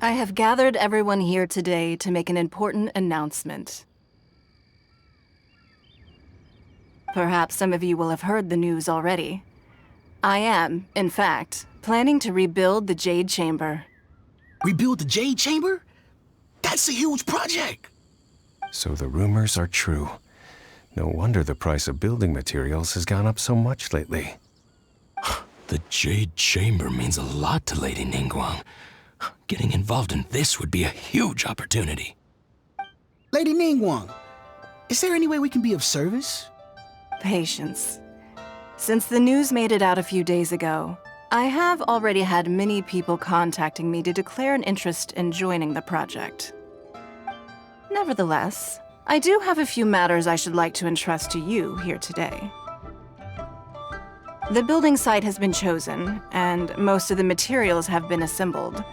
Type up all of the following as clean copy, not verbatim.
I have gathered everyone here today to make an important announcement. Perhaps some of you will have heard the news already. I am, in fact, planning to rebuild the Jade Chamber. Rebuild the Jade Chamber? That's a huge project! So the rumors are true. No wonder the price of building materials has gone up so much lately. The Jade Chamber means a lot to Lady Ningguang. Getting involved in this would be a huge opportunity. Lady Ningguang, is there any way we can be of service? Patience. Since the news made it out a few days ago, I have already had many people contacting me to declare an interest in joining the project. Nevertheless, I do have a few matters I should like to entrust to you here today. The building site has been chosen, and most of the materials have been assembled.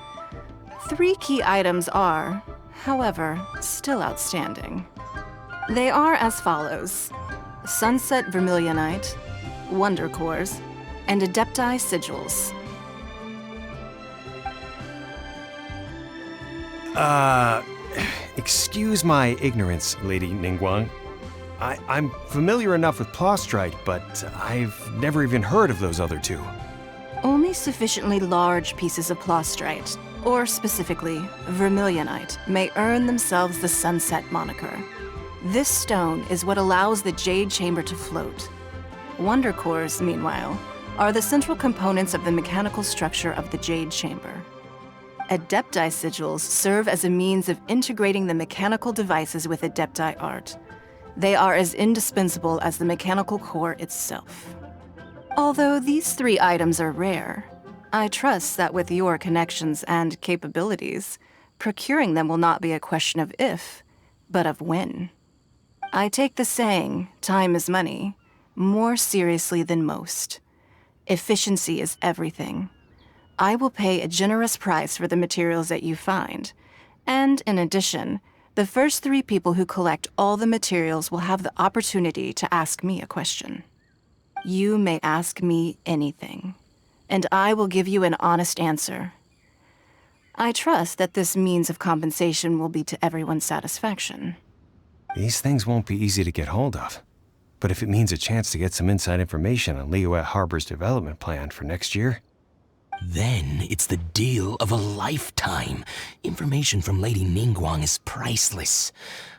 3 key items are, however, still outstanding. They are as follows: Sunset Vermilionite, Wonder Cores, and Adepti Sigils. Excuse my ignorance, Lady Ningguang. I'm familiar enough with Plostrite, but I've never even heard of those other 2. Only sufficiently large pieces of Plostrite, or specifically Vermilionite, may earn themselves the Sunset moniker. This stone is what allows the Jade Chamber to float. Wonder Cores, meanwhile, are the central components of the mechanical structure of the Jade Chamber. Adepti Sigils serve as a means of integrating the mechanical devices with Adepti art. They are as indispensable as the mechanical core itself. Although these 3 items are rare, I trust that with your connections and capabilities, procuring them will not be a question of if, but of when. I take the saying, time is money, more seriously than most. Efficiency is everything. I will pay a generous price for the materials that you find, and in addition, the first 3 people who collect all the materials will have the opportunity to ask me a question. You may ask me anything, and I will give you an honest answer. I trust that this means of compensation will be to everyone's satisfaction. These things won't be easy to get hold of. But if it means a chance to get some inside information on Liyue Harbor's development plan for next year... Then it's the deal of a lifetime. Information from Lady Ningguang is priceless.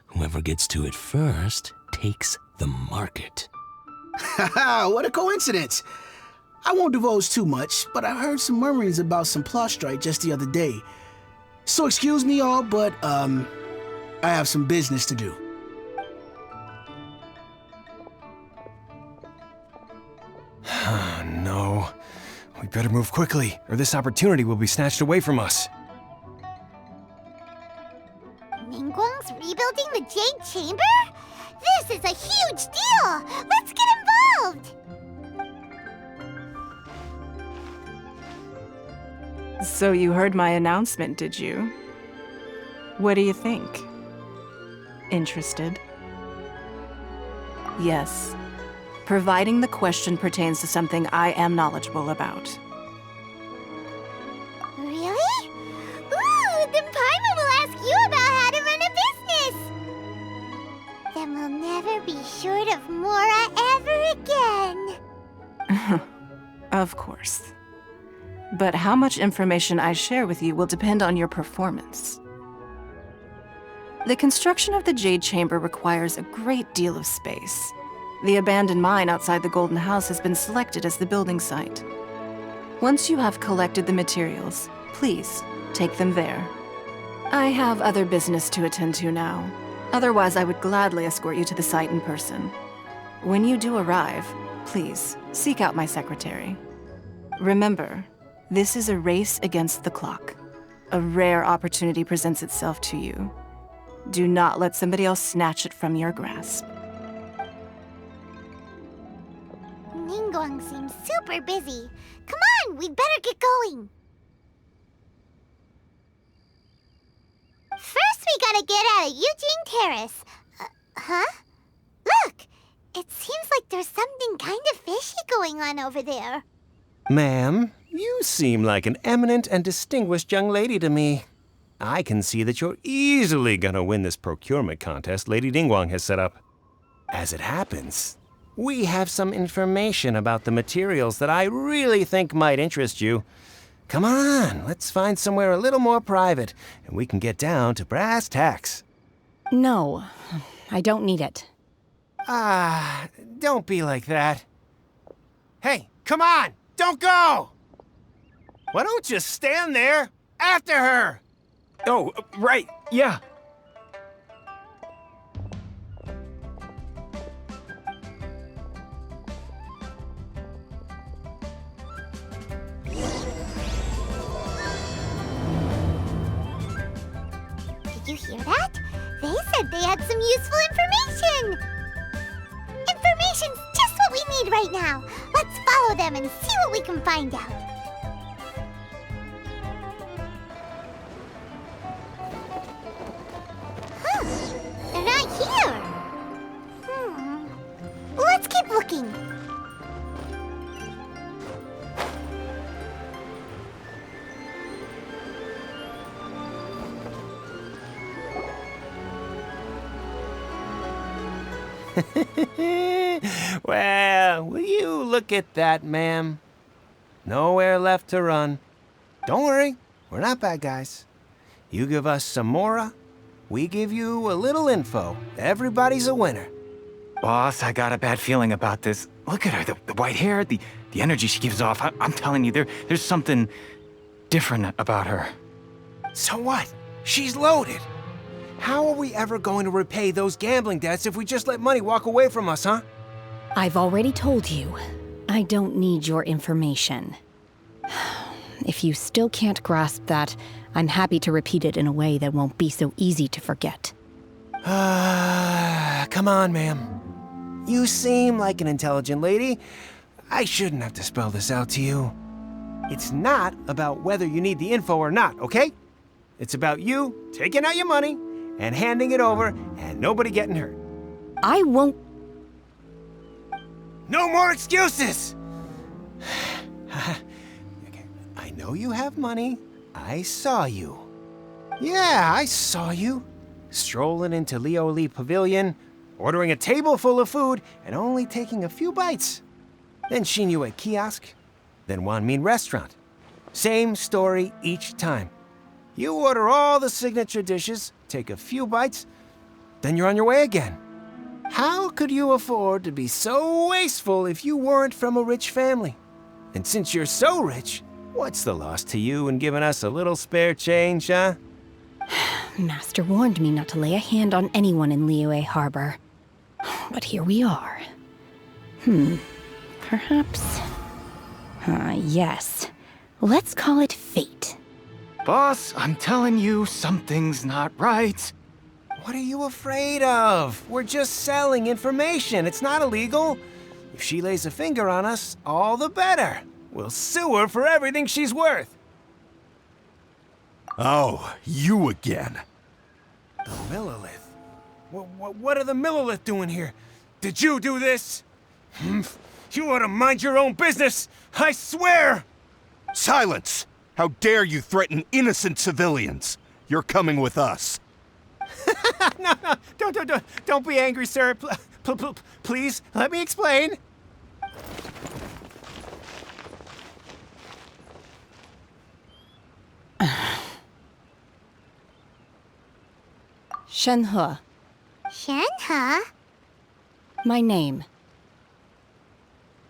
Whoever gets to it first takes the market. Haha, what a coincidence! I won't divulge too much, but I heard some murmurings about some Plostrite just the other day. So excuse me all, but, I have some business to do. No. We better move quickly, or this opportunity will be snatched away from us. Ningguang's rebuilding the Jade Chamber? This is a huge deal! Let's get involved! So you heard my announcement, did you? What do you think? Interested? Yes. Providing the question pertains to something I am knowledgeable about. Really? Ooh, then Paimon will ask you about how to run a business! Then we'll never be short of Mora ever again. Of course. But how much information I share with you will depend on your performance. The construction of the Jade Chamber requires a great deal of space. The abandoned mine outside the Golden House has been selected as the building site. Once you have collected the materials, please take them there. I have other business to attend to now. Otherwise, I would gladly escort you to the site in person. When you do arrive, please seek out my secretary. Remember, this is a race against the clock. A rare opportunity presents itself to you. Do not let somebody else snatch it from your grasp. Ningguang seems super busy. Come on, we'd better get going. First, we gotta get out of Eugene Terrace. Huh? Look! It seems like there's something kind of fishy going on over there. Ma'am, you seem like an eminent and distinguished young lady to me. I can see that you're easily gonna win this procurement contest Lady Ningguang has set up. As it happens, we have some information about the materials that I really think might interest you. Come on, let's find somewhere a little more private, and we can get down to brass tacks. No, I don't need it. Don't be like that. Hey, come on, don't go! Why don't you stand there after her? Oh, right, yeah. Did you hear that? They said they had some useful information! Information's just what we need right now. Let's follow them and see what we can find out. Huh, they're not here. Let's keep looking. Well, will you look at that, ma'am? Nowhere left to run. Don't worry, we're not bad guys. You give us some mora, we give you a little info. Everybody's a winner. Boss, I got a bad feeling about this. Look at her, the white hair, the energy she gives off. I'm telling you, there's something different about her. So what? She's loaded. How are we ever going to repay those gambling debts if we just let money walk away from us, huh? I've already told you, I don't need your information. If you still can't grasp that, I'm happy to repeat it in a way that won't be so easy to forget. Come on, ma'am. You seem like an intelligent lady. I shouldn't have to spell this out to you. It's not about whether you need the info or not, okay? It's about you taking out your money and handing it over and nobody getting hurt. I won't. No more excuses! Okay, I know you have money. I saw you. Yeah, I saw you. Strolling into Liyue Pavilion, ordering a table full of food, and only taking a few bites. Then Xinyue Kiosk, then Wanmin Restaurant. Same story each time. You order all the signature dishes, take a few bites, then you're on your way again. How could you afford to be so wasteful if you weren't from a rich family? And since you're so rich, what's the loss to you in giving us a little spare change, huh? Master warned me not to lay a hand on anyone in Liyue Harbor. But here we are. Perhaps... yes. Let's call it fate. Boss, I'm telling you, something's not right. What are you afraid of? We're just selling information. It's not illegal. If she lays a finger on us, all the better. We'll sue her for everything she's worth. Oh, you again. The Millilith? What are the Millilith doing here? Did you do this? You ought to mind your own business, I swear! Silence! How dare you threaten innocent civilians? You're coming with us. No, don't be angry, sir. Please, let me explain. Shenhe, Shenhe? my name.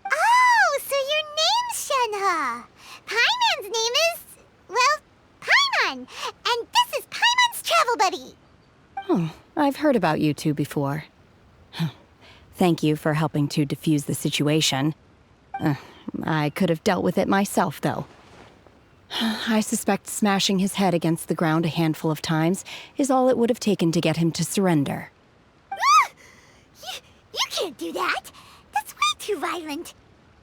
Oh, so your name's Shenhe. Paimon's name is, well, Paimon. And this is Paimon's travel buddy. Oh, I've heard about you two before. Thank you for helping to defuse the situation. I could have dealt with it myself, though. I suspect smashing his head against the ground a handful of times is all it would have taken to get him to surrender. You can't do that. That's way too violent.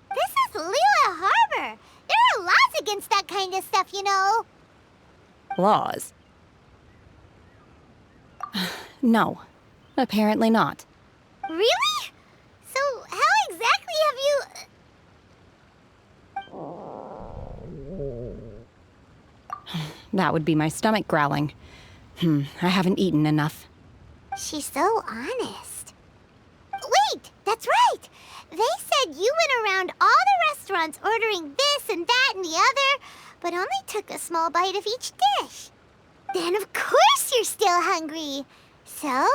This is Liyue Harbor. There are laws against that kind of stuff, you know. Laws? No, apparently not. Really? So how exactly have you... that would be my stomach growling. I haven't eaten enough. She's so honest. Wait, that's right! They said you went around all the restaurants ordering this and that and the other, but only took a small bite of each dish. Then of course you're still hungry. So,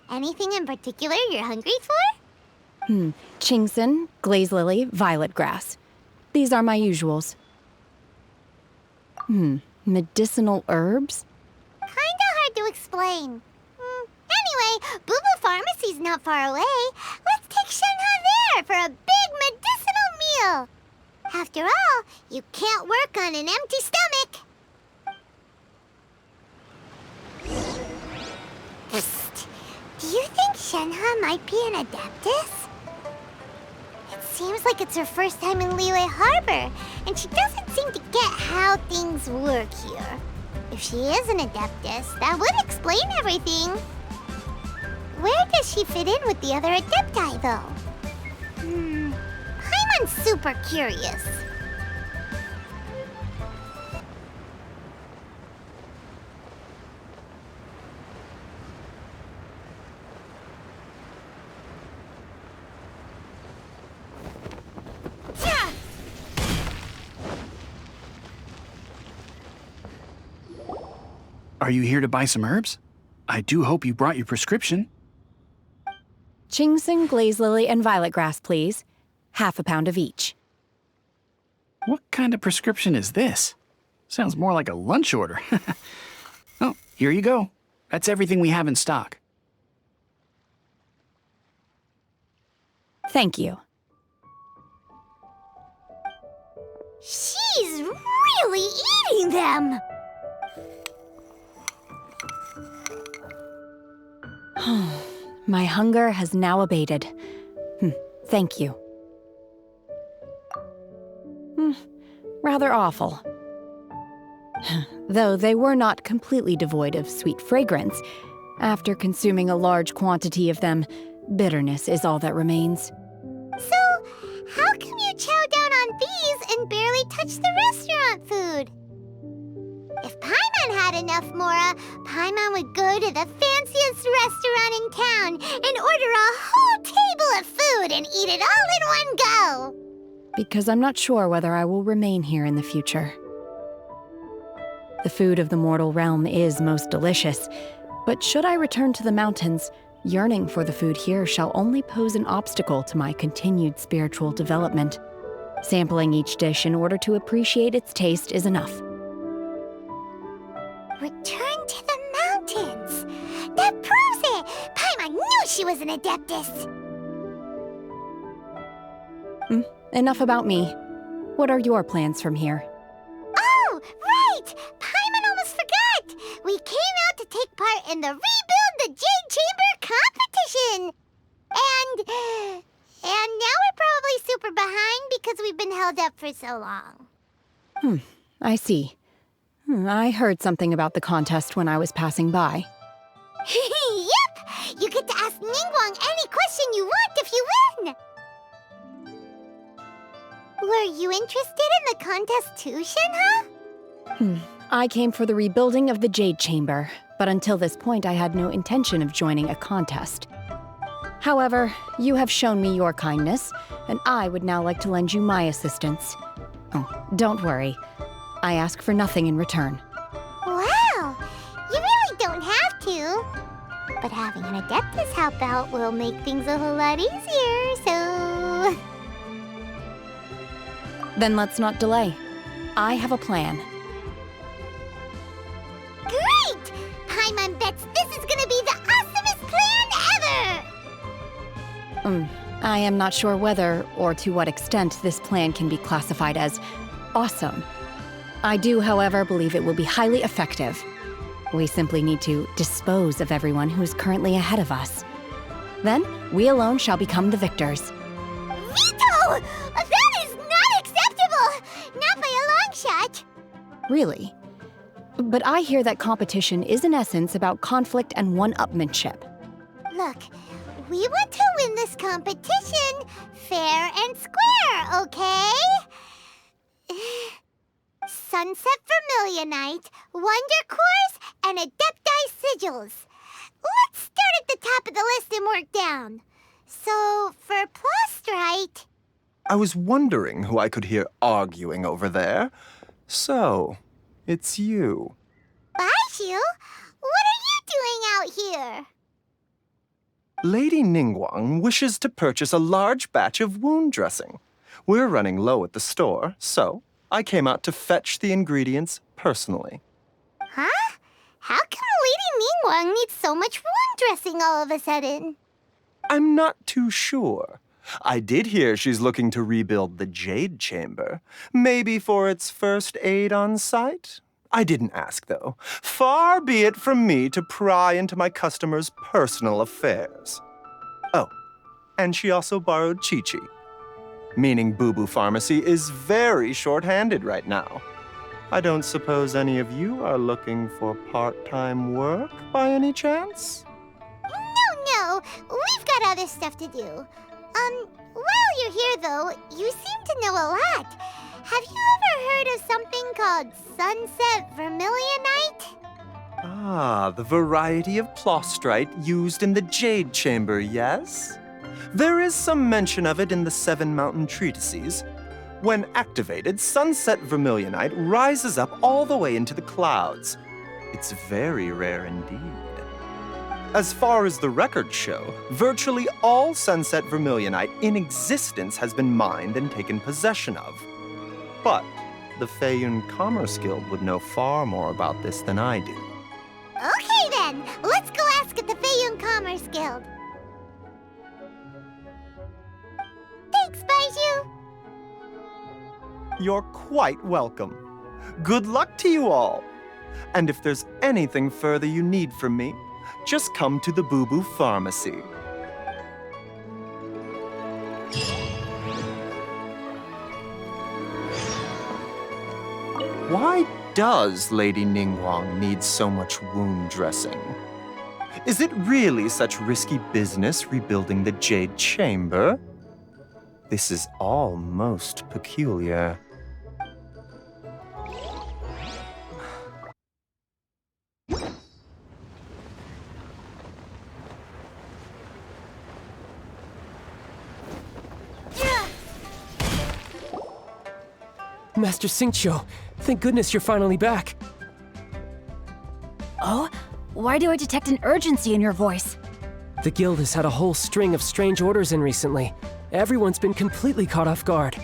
anything in particular you're hungry for? Chingson, glaze lily, violet grass. These are my usuals. Medicinal herbs? Kinda hard to explain. Anyway, Boo Boo Pharmacy's not far away. Let's take Shenhe there for a big medicinal meal. After all, you can't work on an empty stomach. Psst. Do you think Shenhe might be an Adeptus? It seems like it's her first time in Liyue Harbor, and she doesn't seem to get how things work here. If she is an Adeptus, that would explain everything. Where does she fit in with the other Adepti, though? Paimon's super curious. Are you here to buy some herbs? I do hope you brought your prescription. Chingson, glaze lily, and violet grass, please. Half a pound of each. What kind of prescription is this? Sounds more like a lunch order. Oh, here you go. That's everything we have in stock. Thank you. She's really eating them! My hunger has now abated. Thank you. Rather awful. Though they were not completely devoid of sweet fragrance. After consuming a large quantity of them, bitterness is all that remains. So, how come you chow down on these and barely touch the restaurant food? If Paimon had enough Mora, Paimon would go to the fanciest restaurant in town and order a whole table of food and eat it all in one go. Because I'm not sure whether I will remain here in the future. The food of the mortal realm is most delicious, but should I return to the mountains, yearning for the food here shall only pose an obstacle to my continued spiritual development. Sampling each dish in order to appreciate its taste is enough. Return to the mountains! That proves it! Paimon knew she was an Adeptus! Enough about me. What are your plans from here? Oh, right! Paimon almost forgot! We came out to take part in the Rebuild the Jade Chamber competition! And now we're probably super behind because we've been held up for so long. I see. I heard something about the contest when I was passing by. Yep! You get to ask Ningguang any question you want if you win! Were you interested in the contest too, Shenhe? I came for the rebuilding of the Jade Chamber, but until this point I had no intention of joining a contest. However, you have shown me your kindness, and I would now like to lend you my assistance. Oh, don't worry. I ask for nothing in return. Wow! You really don't have to. But having an Adeptus help out will make things a whole lot easier, so... Then let's not delay. I have a plan. Great! Paimon bets this is gonna be the awesomest plan ever! I am not sure whether or to what extent this plan can be classified as awesome. I do, however, believe it will be highly effective. We simply need to dispose of everyone who is currently ahead of us. Then, we alone shall become the victors. Veto! That is not acceptable! Not by a long shot! Really? But I hear that competition is in essence about conflict and one-upmanship. Look, we want to win this competition fair and square, okay? sunset vermilionite, wonder cores, and adepti sigils. Let's start at the top of the list and work down. So, for plastrite... I was wondering who I could hear arguing over there. So, it's you. Baiju? What are you doing out here? Lady Ningguang wishes to purchase a large batch of wound dressing. We're running low at the store, so I came out to fetch the ingredients personally. Huh? How come Lady Ningguang needs so much wound dressing all of a sudden? I'm not too sure. I did hear she's looking to rebuild the Jade Chamber. Maybe for its first aid on site? I didn't ask, though. Far be it from me to pry into my customers' personal affairs. Oh, and she also borrowed Chi-Chi. Meaning Boo Boo Pharmacy is very short-handed right now. I don't suppose any of you are looking for part-time work by any chance? No, we've got other stuff to do. While you're here, though, you seem to know a lot. Have you ever heard of something called sunset vermilionite? Ah, the variety of plastrite used in the Jade Chamber, yes? There is some mention of it in the Seven Mountain Treatises. When activated, sunset vermilionite rises up all the way into the clouds. It's very rare indeed. As far as the records show, virtually all sunset vermilionite in existence has been mined and taken possession of. But the Feiyun Commerce Guild would know far more about this than I do. Okay then, let's go ask at the Feiyun Commerce Guild. Thanks, Baiju. You're quite welcome. Good luck to you all. And if there's anything further you need from me, just come to the Boo Boo Pharmacy. Why does Lady Ningguang need so much wound dressing? Is it really such risky business rebuilding the Jade Chamber? This is all most peculiar. Master Xingqiu, thank goodness you're finally back. Oh? Why do I detect an urgency in your voice? The guild has had a whole string of strange orders in recently. Everyone's been completely caught off guard.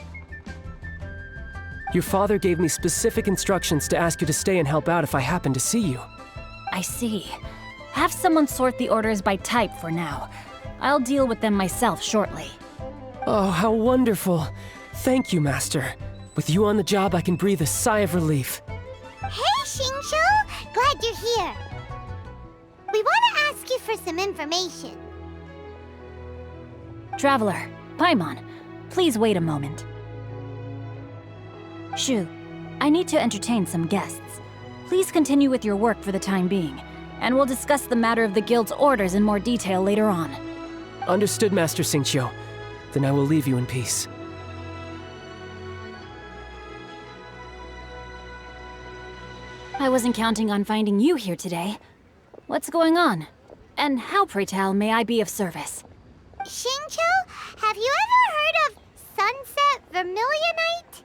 Your father gave me specific instructions to ask you to stay and help out if I happen to see you. I see. Have someone sort the orders by type for now. I'll deal with them myself shortly. Oh, how wonderful. Thank you, Master. With you on the job, I can breathe a sigh of relief. Hey, Xingqiu! Glad you're here. We want to ask you for some information. Traveler, Paimon, please wait a moment. Shu, I need to entertain some guests. Please continue with your work for the time being, and we'll discuss the matter of the guild's orders in more detail later on. Understood, Master Xingqiu. Then I will leave you in peace. I wasn't counting on finding you here today. What's going on? And how, pray tell, may I be of service? Xingqiu, have you ever heard of sunset vermilionite?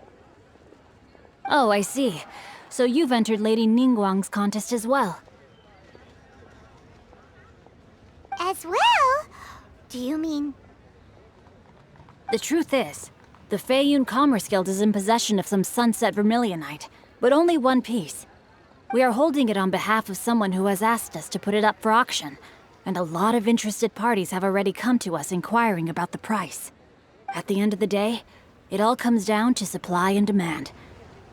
Oh, I see. So you've entered Lady Ningguang's contest as well. As well? Do you mean... The truth is, the Feiyun Commerce Guild is in possession of some sunset vermilionite, but only one piece. We are holding it on behalf of someone who has asked us to put it up for auction, and a lot of interested parties have already come to us inquiring about the price. At the end of the day, it all comes down to supply and demand.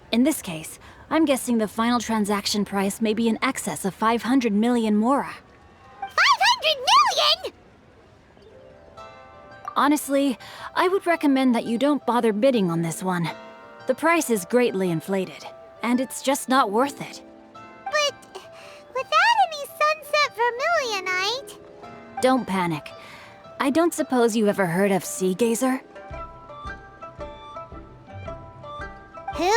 In this case, I'm guessing the final transaction price may be in excess of 500 million mora. 500 million?! Honestly, I would recommend that you don't bother bidding on this one. The price is greatly inflated, and it's just not worth it. But without any sunset vermilionite... Don't panic. I don't suppose you ever heard of Sea Gazer? Who?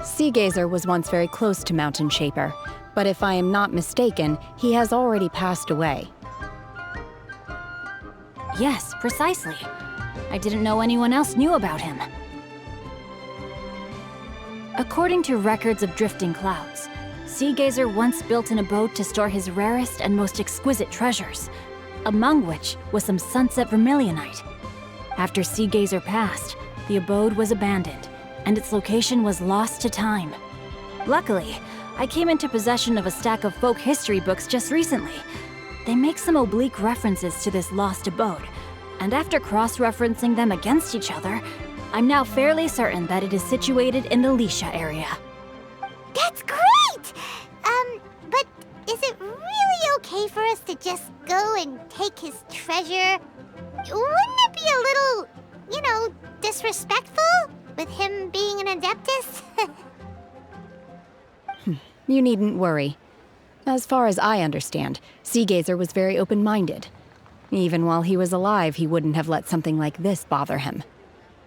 Sea Gazer was once very close to Mountain Shaper, but if I am not mistaken, he has already passed away. Yes, precisely. I didn't know anyone else knew about him. According to records of drifting clouds, Sea Gazer once built an abode to store his rarest and most exquisite treasures, among which was some sunset vermilionite. After Sea Gazer passed, the abode was abandoned, and its location was lost to time. Luckily, I came into possession of a stack of folk history books just recently. They make some oblique references to this lost abode, and after cross-referencing them against each other, I'm now fairly certain that it is situated in the Liyue area. That's great! But is it really okay for us to just go and take his treasure? Wouldn't it be a little, disrespectful with him being an Adeptus? You needn't worry. As far as I understand, Sea Gazer was very open-minded. Even while he was alive, he wouldn't have let something like this bother him.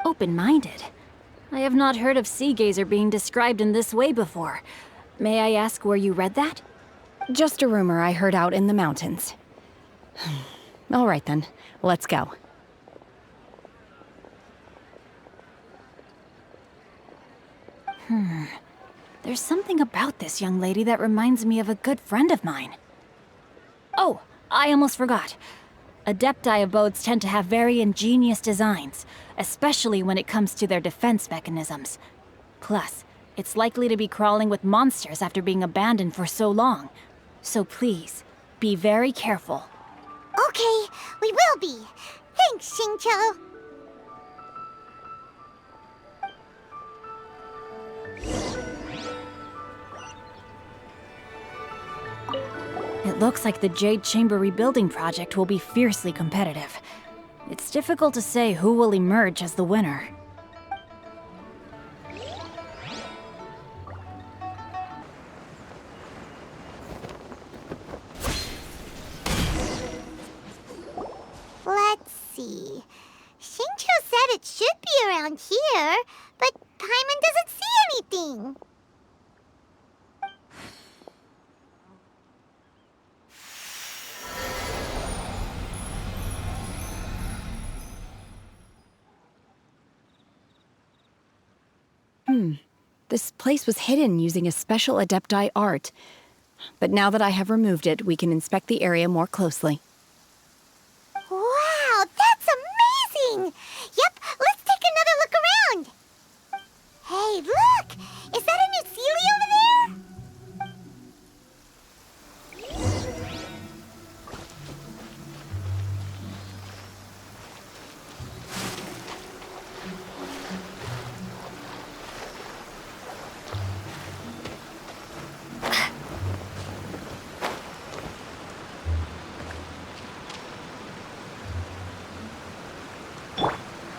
Open-minded? I have not heard of Sea Gazer being described in this way before. May I ask where you read that? Just a rumor I heard out in the mountains. All right then, let's go. There's something about this young lady that reminds me of a good friend of mine. Oh, I almost forgot. Adepti abodes tend to have very ingenious designs, especially when it comes to their defense mechanisms. Plus, it's likely to be crawling with monsters after being abandoned for so long. So please, be very careful. Okay, we will be. Thanks, Xingqiu. It looks like the Jade Chamber rebuilding project will be fiercely competitive. It's difficult to say who will emerge as the winner. Let's see. Xingqiu said it should be around here, but Paimon doesn't see anything. This place was hidden using a special Adepti art. But now that I have removed it, we can inspect the area more closely. Wow, that's amazing! Yep, let's take another look around. Hey, look! Is that a new Sealy over there?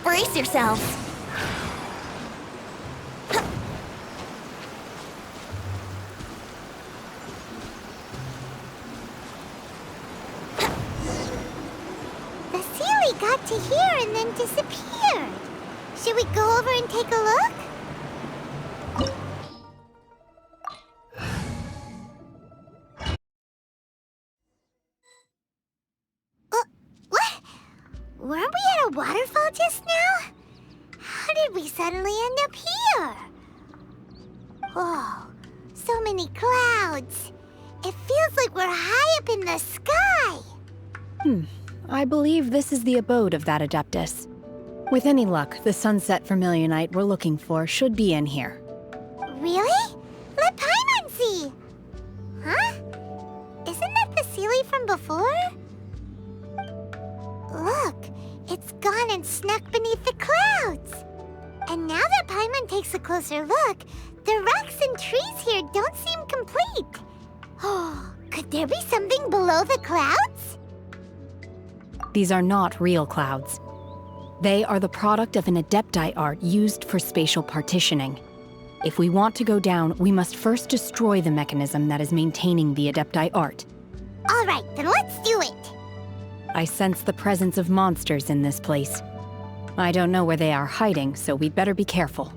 Brace yourselves! The Sealy got to here and then disappeared. Should we go over and take a look? What? Weren't we at a waterfall just now? How did we suddenly end up here? Whoa, so many clouds. It feels like we're high up in the sky. I believe this is the abode of that Adeptus. With any luck, the sunset vermilionite we're looking for should be in here. Really? Let Paimon see. Huh? Isn't that the Sealy from before? Look, it's gone and snuck beneath the clouds. And now that Paimon takes a closer look, the rocks and trees here don't seem complete. Oh, could there be something below the clouds? These are not real clouds. They are the product of an Adepti art used for spatial partitioning. If we want to go down, we must first destroy the mechanism that is maintaining the Adepti art. All right, then let's do it. I sense the presence of monsters in this place. I don't know where they are hiding, so we'd better be careful.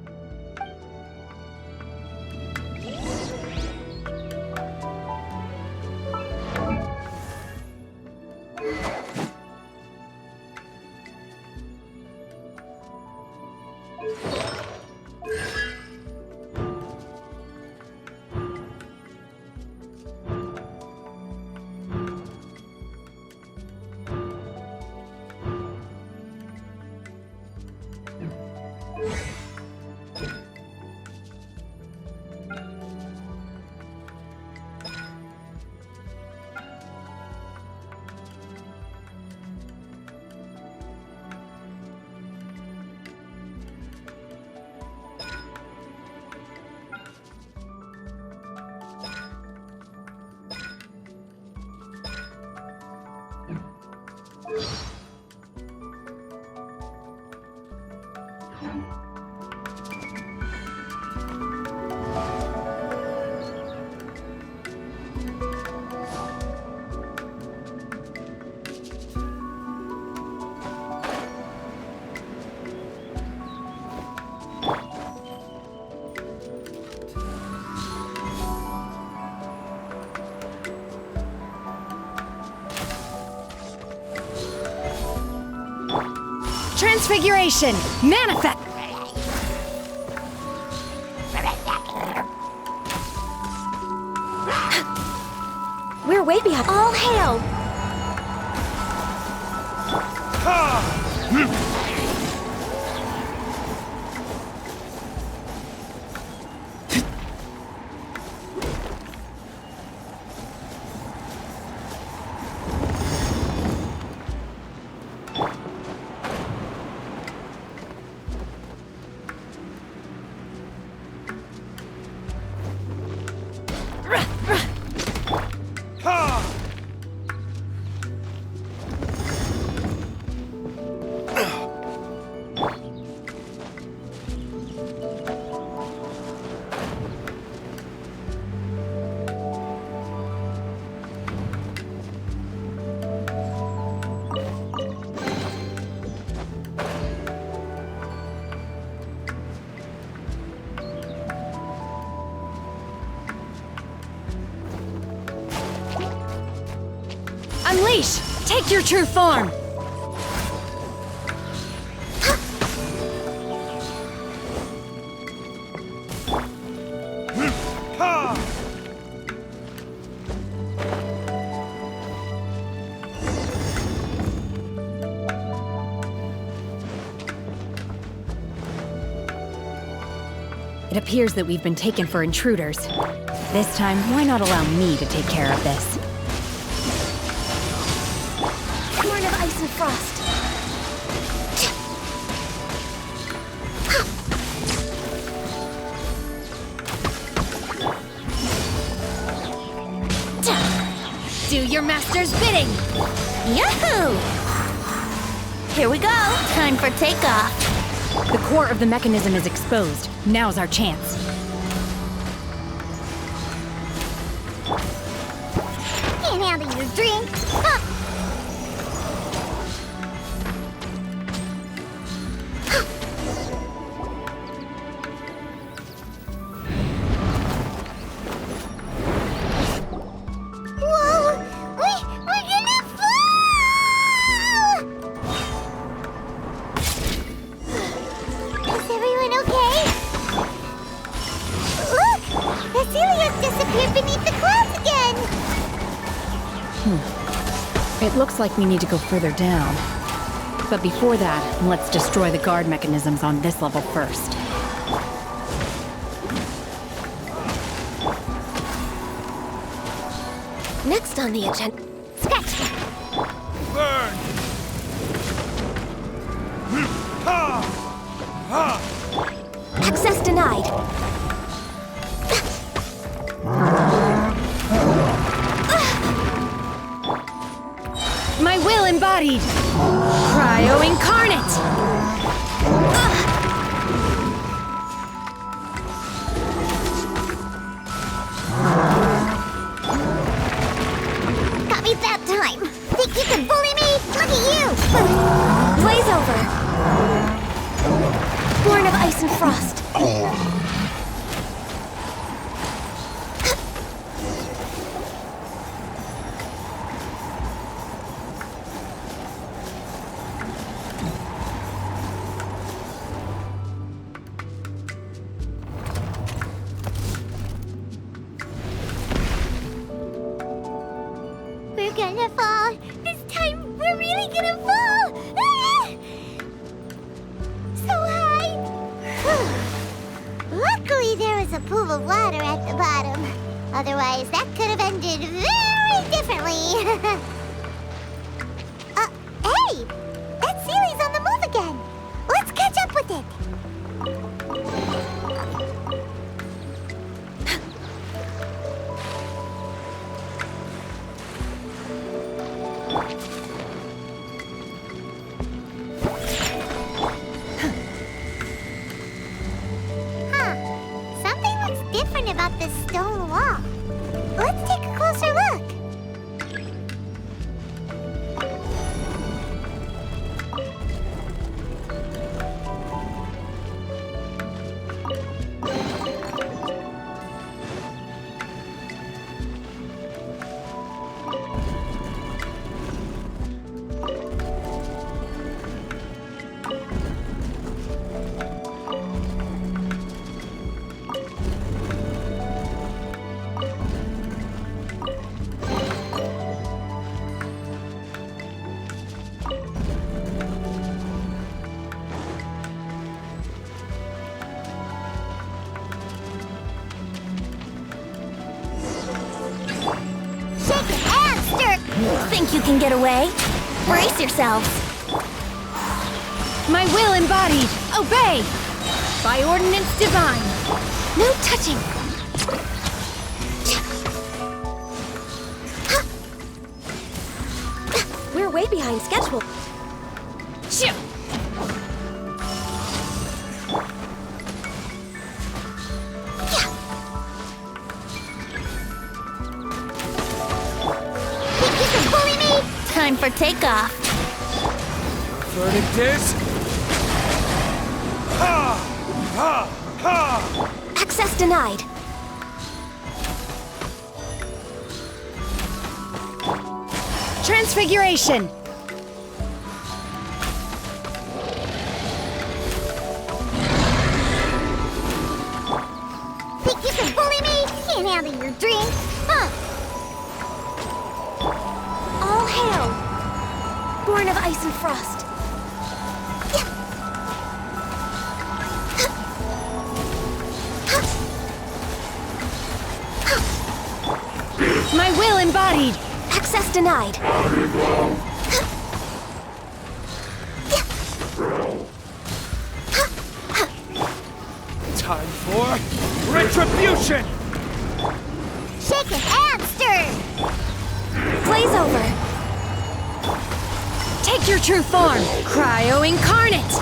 Transfiguration! Manifest! We're way behind. All hail! Unleash! Take your true form! It appears that we've been taken for intruders. This time, why not allow me to take care of this? Born of ice and frost. Do your master's bidding! Yahoo! Here we go. Time for takeoff. The core of the mechanism is exposed. Now's our chance. Can't handle your drink. Huh. Whoa! We're gonna fall! Is everyone okay? Look! The Celia's disappeared beneath the clouds again! It looks like we need to go further down. But before that, let's destroy the guard mechanisms on this level first. Next on the agenda. Scratch that! Burn! Access denied. My will embodied! Cryo incarnate! Got me that time. Think you can bully me? Look at you! Blaze over. Born of ice and frost. We're gonna fall. This time, we're really gonna fall. Ah! So high. Luckily, there was a pool of water at the bottom. Otherwise, that could have ended very differently. Hey! That Sealy's on the move again. Let's catch up with it. Something looks different about this stone wall. Let's take a closer look. Think you can get away? Brace yourselves. My will embodied! Obey! By ordinance divine! No touching. We're way behind schedule. Shoo! Time for takeoff. Verdict is... Access denied. Transfiguration! Think you can bully me? Can't handle your drink. Huh? All hail. Born of ice and frost. My will embodied! Access denied. Time for retribution! Shaken and stirred. Blaze over. Take your true form! Cryo incarnate!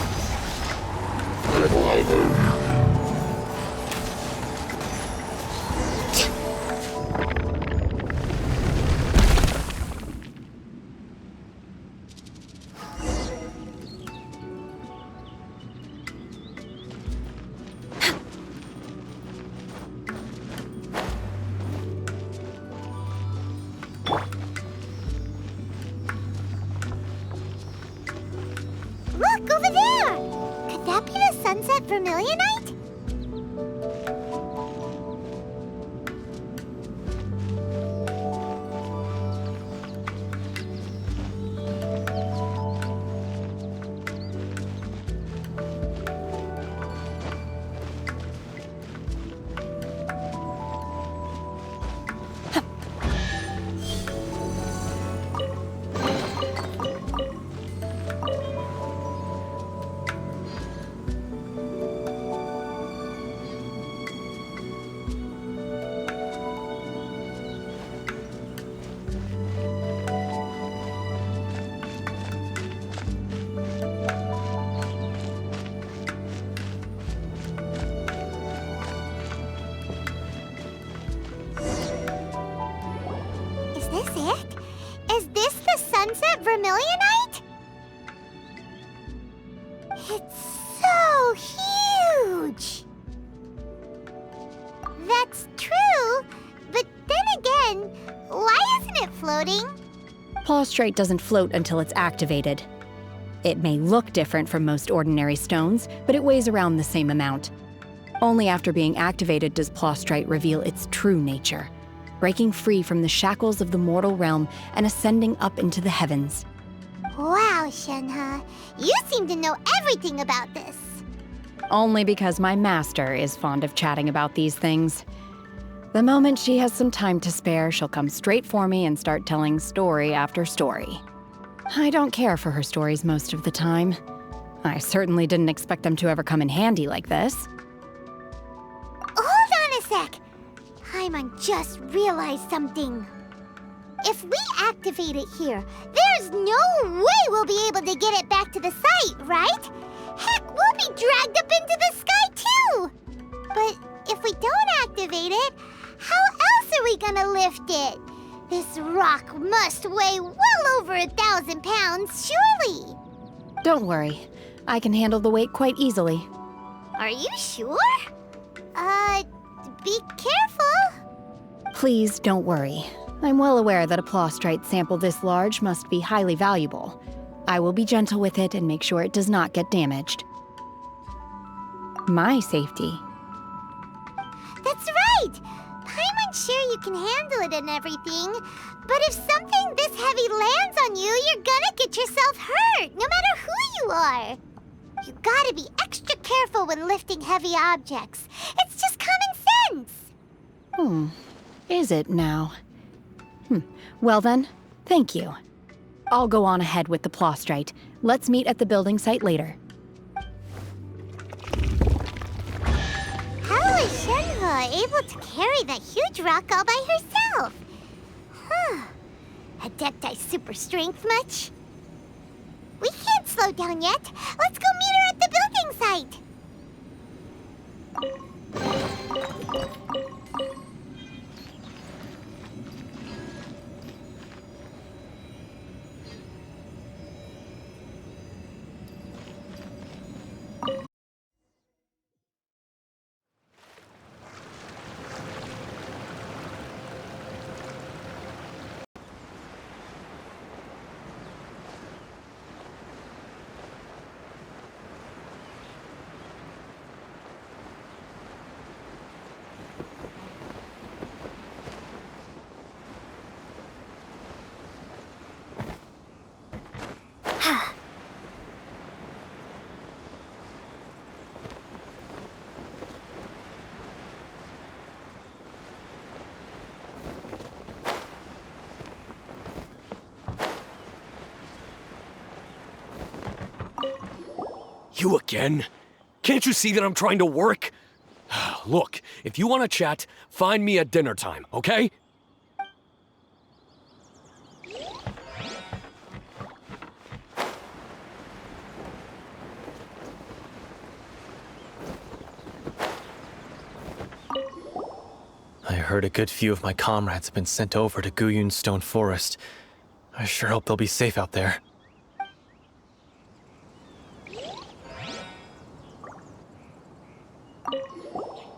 Look, over there! Could that be the sunset vermilionite? Is this it? Is this the sunset vermilionite? It's so huge! That's true, but then again, why isn't it floating? Plaustrite doesn't float until it's activated. It may look different from most ordinary stones, but it weighs around the same amount. Only after being activated does Plaustrite reveal its true nature, breaking free from the shackles of the mortal realm and ascending up into the heavens. Wow, Shenhe, you seem to know everything about this. Only because my master is fond of chatting about these things. The moment she has some time to spare, she'll come straight for me and start telling story after story. I don't care for her stories most of the time. I certainly didn't expect them to ever come in handy like this. Hold on a sec. Paimon just realized something. If we activate it here, there's no way we'll be able to get it back to the site, right? Heck, we'll be dragged up into the sky too! But if we don't activate it, how else are we gonna lift it? This rock must weigh well over 1,000 pounds, surely! Don't worry. I can handle the weight quite easily. Are you sure? Be careful. Please don't worry. I'm well aware that a Plaustrite sample this large must be highly valuable. I will be gentle with it and make sure it does not get damaged. My safety. That's right! Paimon's sure you can handle it and everything, but if something this heavy lands on you, you're gonna get yourself hurt, no matter who you are. You gotta be extra careful when lifting heavy objects. It's just common sense. Is it now? Well then, Thank you. I'll go on ahead with the Plostrite. Let's meet at the building site later. How is Shenhe able to carry that huge rock all by herself? Huh. Adepti super strength much? We can't slow down yet. Let's go meet her at the building site. You again? Can't you see that I'm trying to work? Look, if you want to chat, find me at dinner time, okay? I heard a good few of my comrades have been sent over to Guyun's Stone Forest. I sure hope they'll be safe out there.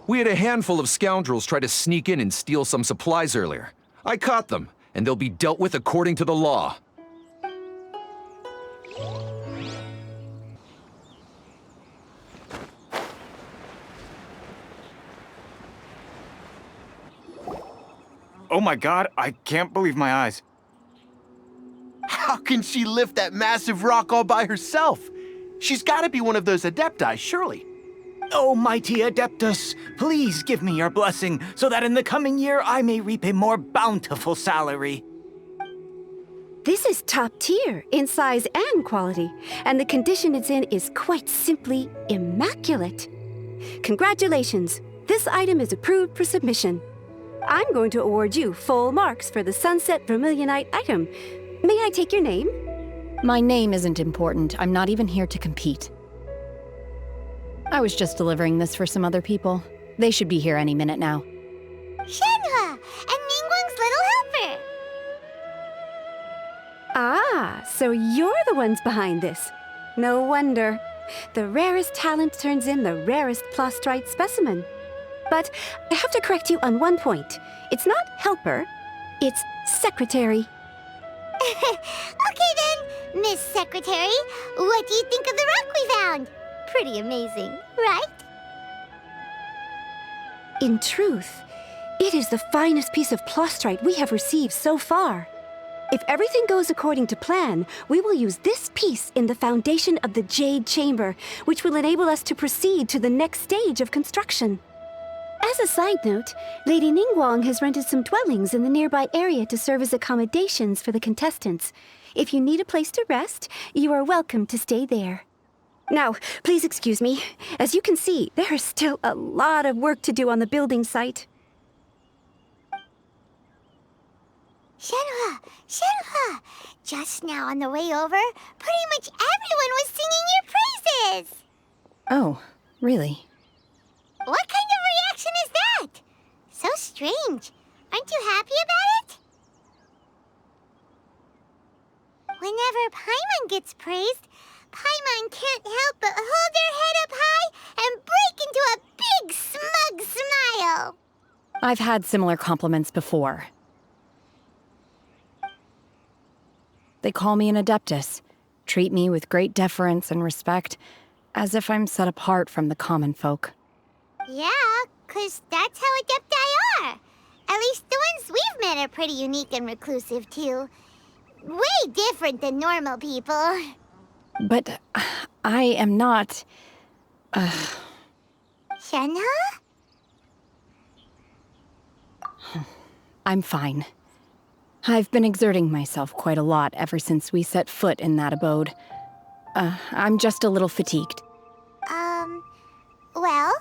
We had a handful of scoundrels try to sneak in and steal some supplies earlier. I caught them, and they'll be dealt with according to the law. Oh my god, I can't believe my eyes. How can she lift that massive rock all by herself? She's gotta be one of those Adepti, surely. Oh, mighty Adeptus, please give me your blessing so that in the coming year I may reap a more bountiful salary. This is top tier in size and quality, and the condition it's in is quite simply immaculate. Congratulations, this item is approved for submission. I'm going to award you full marks for the Sunset Vermilionite item. May I take your name? My name isn't important. I'm not even here to compete. I was just delivering this for some other people. They should be here any minute now. Shenhe and Ningguang's little helper. Ah, so you're the ones behind this. No wonder. The rarest talent turns in the rarest Plostrite specimen. But I have to correct you on one point. It's not helper, it's secretary. Okay then, Miss Secretary, what do you think of the rock we found? Pretty amazing, right? In truth, it is the finest piece of Plostrite we have received so far. If everything goes according to plan, we will use this piece in the foundation of the Jade Chamber, which will enable us to proceed to the next stage of construction. As a side note, Lady Ningguang has rented some dwellings in the nearby area to serve as accommodations for the contestants. If you need a place to rest, you are welcome to stay there. Now, please excuse me. As you can see, there is still a lot of work to do on the building site. Shenhe, Shenhe! Just now on the way over, pretty much everyone was singing your praises! Oh, really? What kind of reaction is that? So strange. Aren't you happy about it? Whenever Paimon gets praised, Paimon can't help but hold their head up high and break into a big smug smile. I've had similar compliments before. They call me an Adeptus, treat me with great deference and respect, as if I'm set apart from the common folk. Yeah, 'cause that's how Adepti are. At least the ones we've met are pretty unique and reclusive, too. Way different than normal people. But I am not... Shenhe? I'm fine. I've been exerting myself quite a lot ever since we set foot in that abode. I'm just a little fatigued. Well,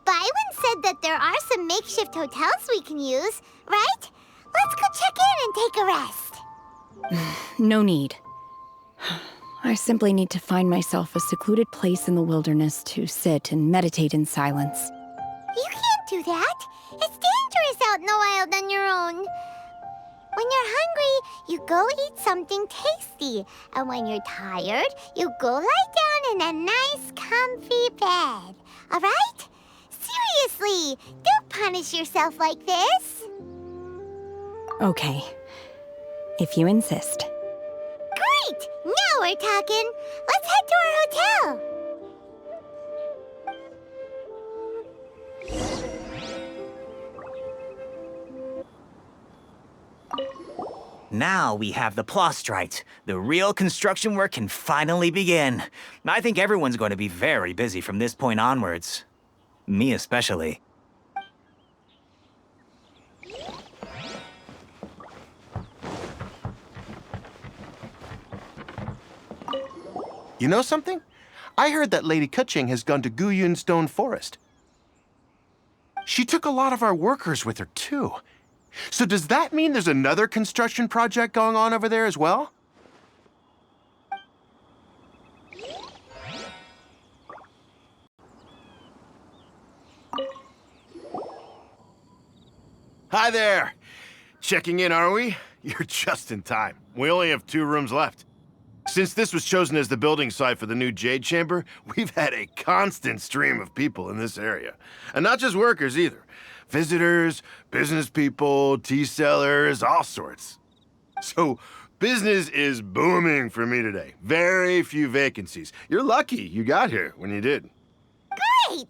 Byron said that there are some makeshift hotels we can use, right? Let's go check in and take a rest. No need. I simply need to find myself a secluded place in the wilderness to sit and meditate in silence. You can't do that. It's dangerous out in the wild on your own. When you're hungry, you go eat something tasty. And when you're tired, you go lie down in a nice, comfy bed. All right? Seriously, don't punish yourself like this. Okay. If you insist. Great! Now we're talking. Let's head to our hotel. Now we have the Plostrite. The real construction work can finally begin. I think everyone's going to be very busy from this point onwards. Me especially. You know something? I heard that Lady Kuching has gone to Guyun Stone Forest. She took a lot of our workers with her, too. So does that mean there's another construction project going on over there as well? Hi there! Checking in, are we? You're just in time. We only have 2 rooms left. Since this was chosen as the building site for the new Jade Chamber, we've had a constant stream of people in this area. And not just workers either. Visitors, business people, tea sellers, all sorts. So, business is booming for me today. Very few vacancies. You're lucky you got here when you did. Great!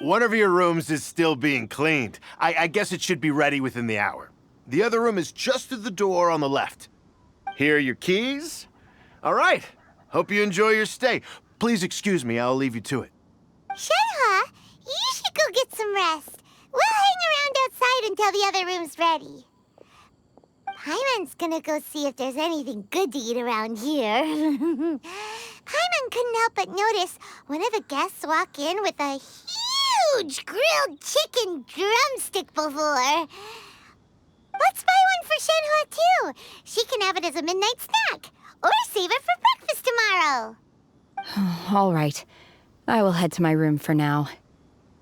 One of your rooms is still being cleaned. I guess it should be ready within the hour. The other room is just through the door on the left. Here are your keys. All right. Hope you enjoy your stay. Please excuse me, I'll leave you to it. Shenhua, you should go get some rest. We'll hang around outside until the other room's ready. Paimon's gonna go see if there's anything good to eat around here. Paimon couldn't help but notice one of the guests walk in with a huge grilled chicken drumstick before. Let's buy one for Shenhua, too. She can have it as a midnight snack. Or save it for breakfast tomorrow. All right. I will head to my room for now.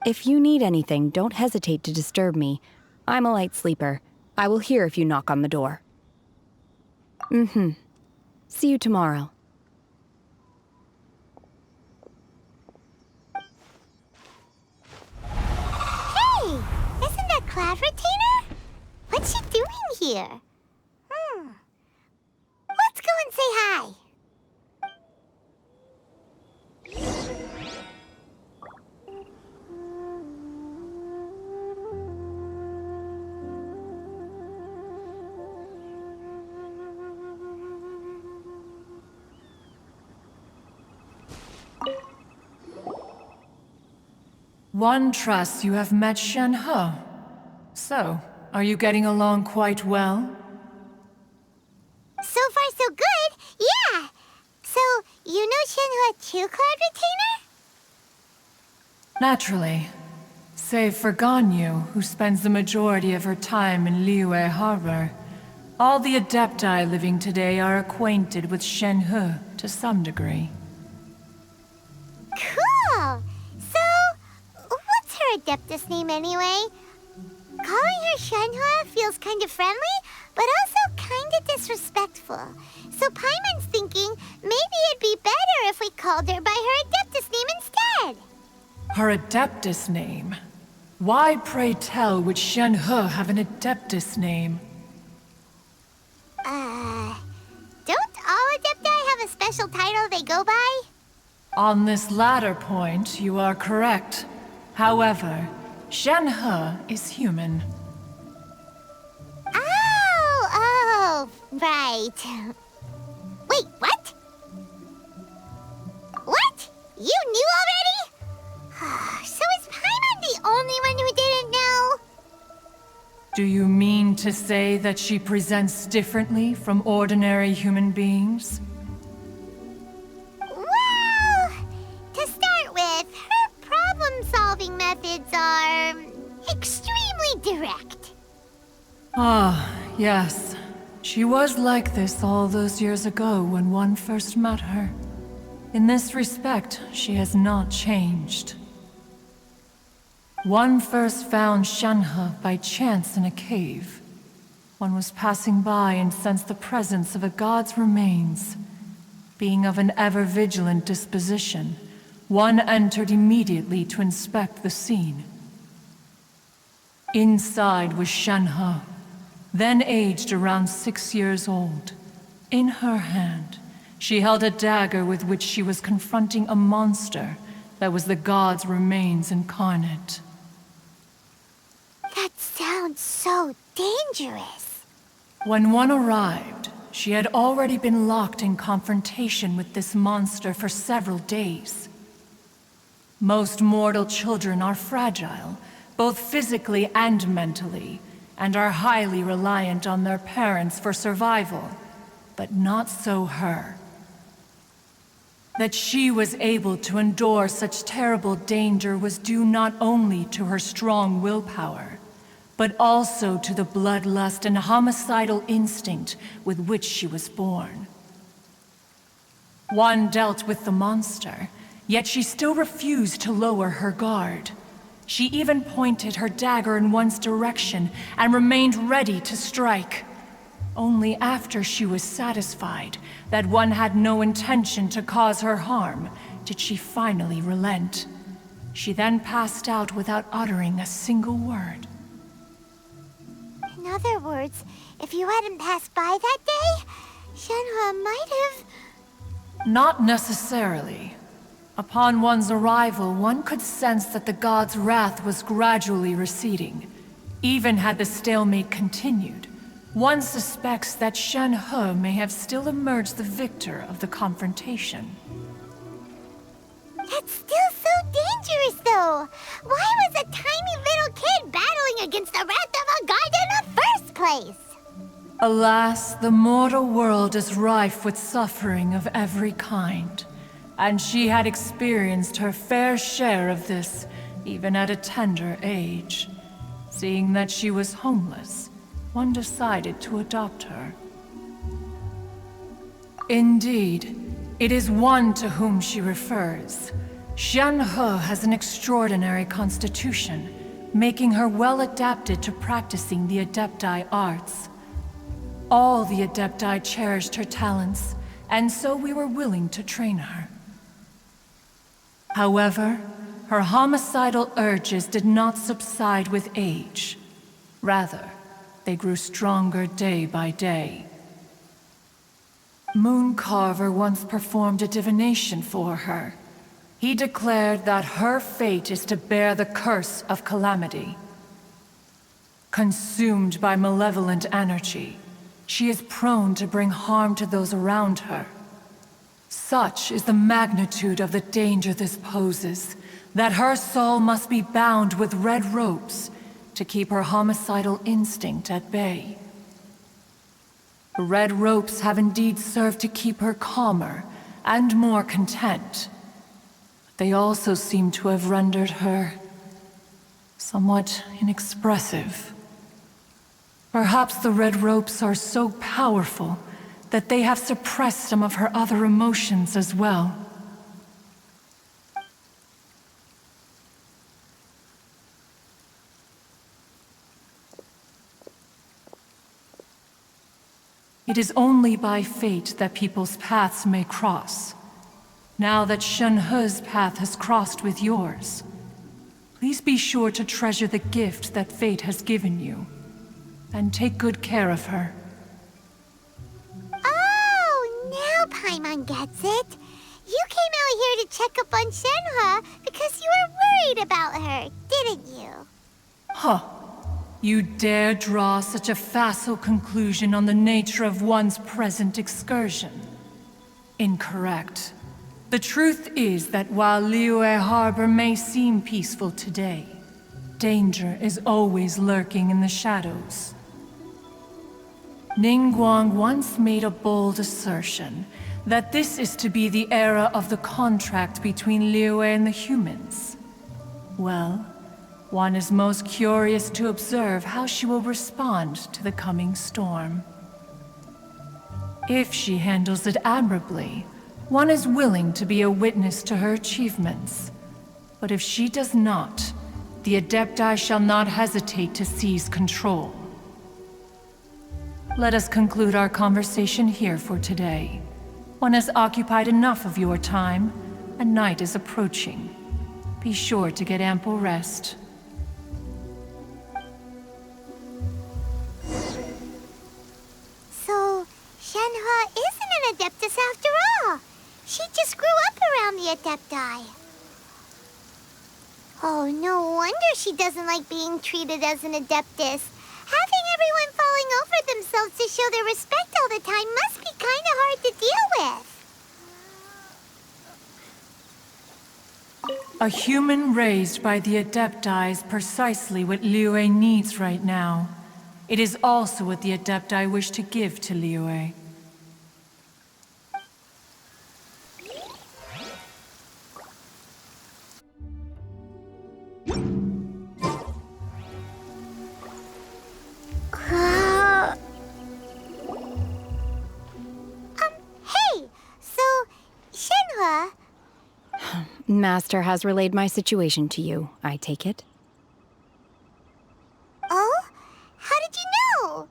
If you need anything, don't hesitate to disturb me. I'm a light sleeper. I will hear if you knock on the door. See you tomorrow. Hey! Isn't that Cloud Retainer? What's she doing here? Let's go and say hi. One trusts you have met Shenhe. So, are you getting along quite well? So far, so good. Yeah. So, you know Shenhua too, Cloud Retainer? Naturally. Save for Ganyu, who spends the majority of her time in Liyue Harbor. All the Adepti living today are acquainted with Shenhe to some degree. Cool. So, what's her Adeptus name anyway? Calling her Shenhua feels kind of friendly, but also kind of disrespectful. So Paimon's thinking maybe it'd be better if we called her by her Adeptus name instead. Her Adeptus name? Why, pray tell, would Shenhe have an Adeptus name? Don't all Adepti have a special title they go by? On this latter point, you are correct. However, Shenhe is human. Oh, right. Wait, what? What? You knew already? So is Paimon the only one who didn't know? Do you mean mean to say that she presents differently from ordinary human beings? Well, to start with, her problem-solving methods are extremely direct. Ah, yes. She was like this all those years ago when one first met her. In this respect, she has not changed. One first found Shenhe by chance in a cave. One was passing by and sensed the presence of a god's remains. Being of an ever-vigilant disposition, one entered immediately to inspect the scene. Inside was Shenhe, then aged around 6 years old. In her hand, she held a dagger with which she was confronting a monster that was the god's remains incarnate. That sounds so dangerous. When one arrived, she had already been locked in confrontation with this monster for several days. Most mortal children are fragile, both physically and mentally, and are highly reliant on their parents for survival, but not so her. That she was able to endure such terrible danger was due not only to her strong willpower, but also to the bloodlust and homicidal instinct with which she was born. One dealt with the monster, yet she still refused to lower her guard. She even pointed her dagger in one's direction and remained ready to strike. Only after she was satisfied that one had no intention to cause her harm did she finally relent. She then passed out without uttering a single word. In other words, if you hadn't passed by that day, Shenhe might have... Not necessarily. Upon one's arrival, one could sense that the god's wrath was gradually receding. Even had the stalemate continued, one suspects that Shenhe may have still emerged the victor of the confrontation. That's still so dangerous, though. Why was a tiny little kid battling against the wrath of a god in the first place? Alas, the mortal world is rife with suffering of every kind. And she had experienced her fair share of this, even at a tender age. Seeing that she was homeless, one decided to adopt her. Indeed, it is one to whom she refers. Shenhe has an extraordinary constitution, making her well adapted to practicing the Adepti arts. All the Adepti cherished her talents, and so we were willing to train her. However, her homicidal urges did not subside with age. Rather, they grew stronger day by day. Mooncarver once performed a divination for her. He declared that her fate is to bear the curse of calamity. Consumed by malevolent energy, she is prone to bring harm to those around her. Such is the magnitude of the danger this poses, that her soul must be bound with red ropes to keep her homicidal instinct at bay. The red ropes have indeed served to keep her calmer and more content. But they also seem to have rendered her somewhat inexpressive. Perhaps the red ropes are so powerful that they have suppressed some of her other emotions as well. It is only by fate that people's paths may cross. Now that Shenhe's path has crossed with yours, please be sure to treasure the gift that fate has given you, and take good care of her. Oh, now Paimon gets it. You came out here to check up on Shenhe because you were worried about her, didn't you? Huh. You dare draw such a facile conclusion on the nature of one's present excursion? Incorrect. The truth is that while Liyue Harbor may seem peaceful today, danger is always lurking in the shadows. Ningguang once made a bold assertion that this is to be the era of the contract between Liyue and the humans. Well, one is most curious to observe how she will respond to the coming storm. If she handles it admirably, one is willing to be a witness to her achievements. But if she does not, the Adepti shall not hesitate to seize control. Let us conclude our conversation here for today. One has occupied enough of your time, and night is approaching. Be sure to get ample rest. So, Shenhua isn't an Adeptus after all. She just grew up around the Adepti. Oh, no wonder she doesn't like being treated as an Adeptus. Having everyone falling over themselves to show their respect all the time must be kinda hard to deal with. A human raised by the Adepti is precisely what Liyue needs right now. It is also what the Adepti wish to give to Liyue. Hey! So, Shenhua... Master has relayed my situation to you, I take it. Oh? How did you know?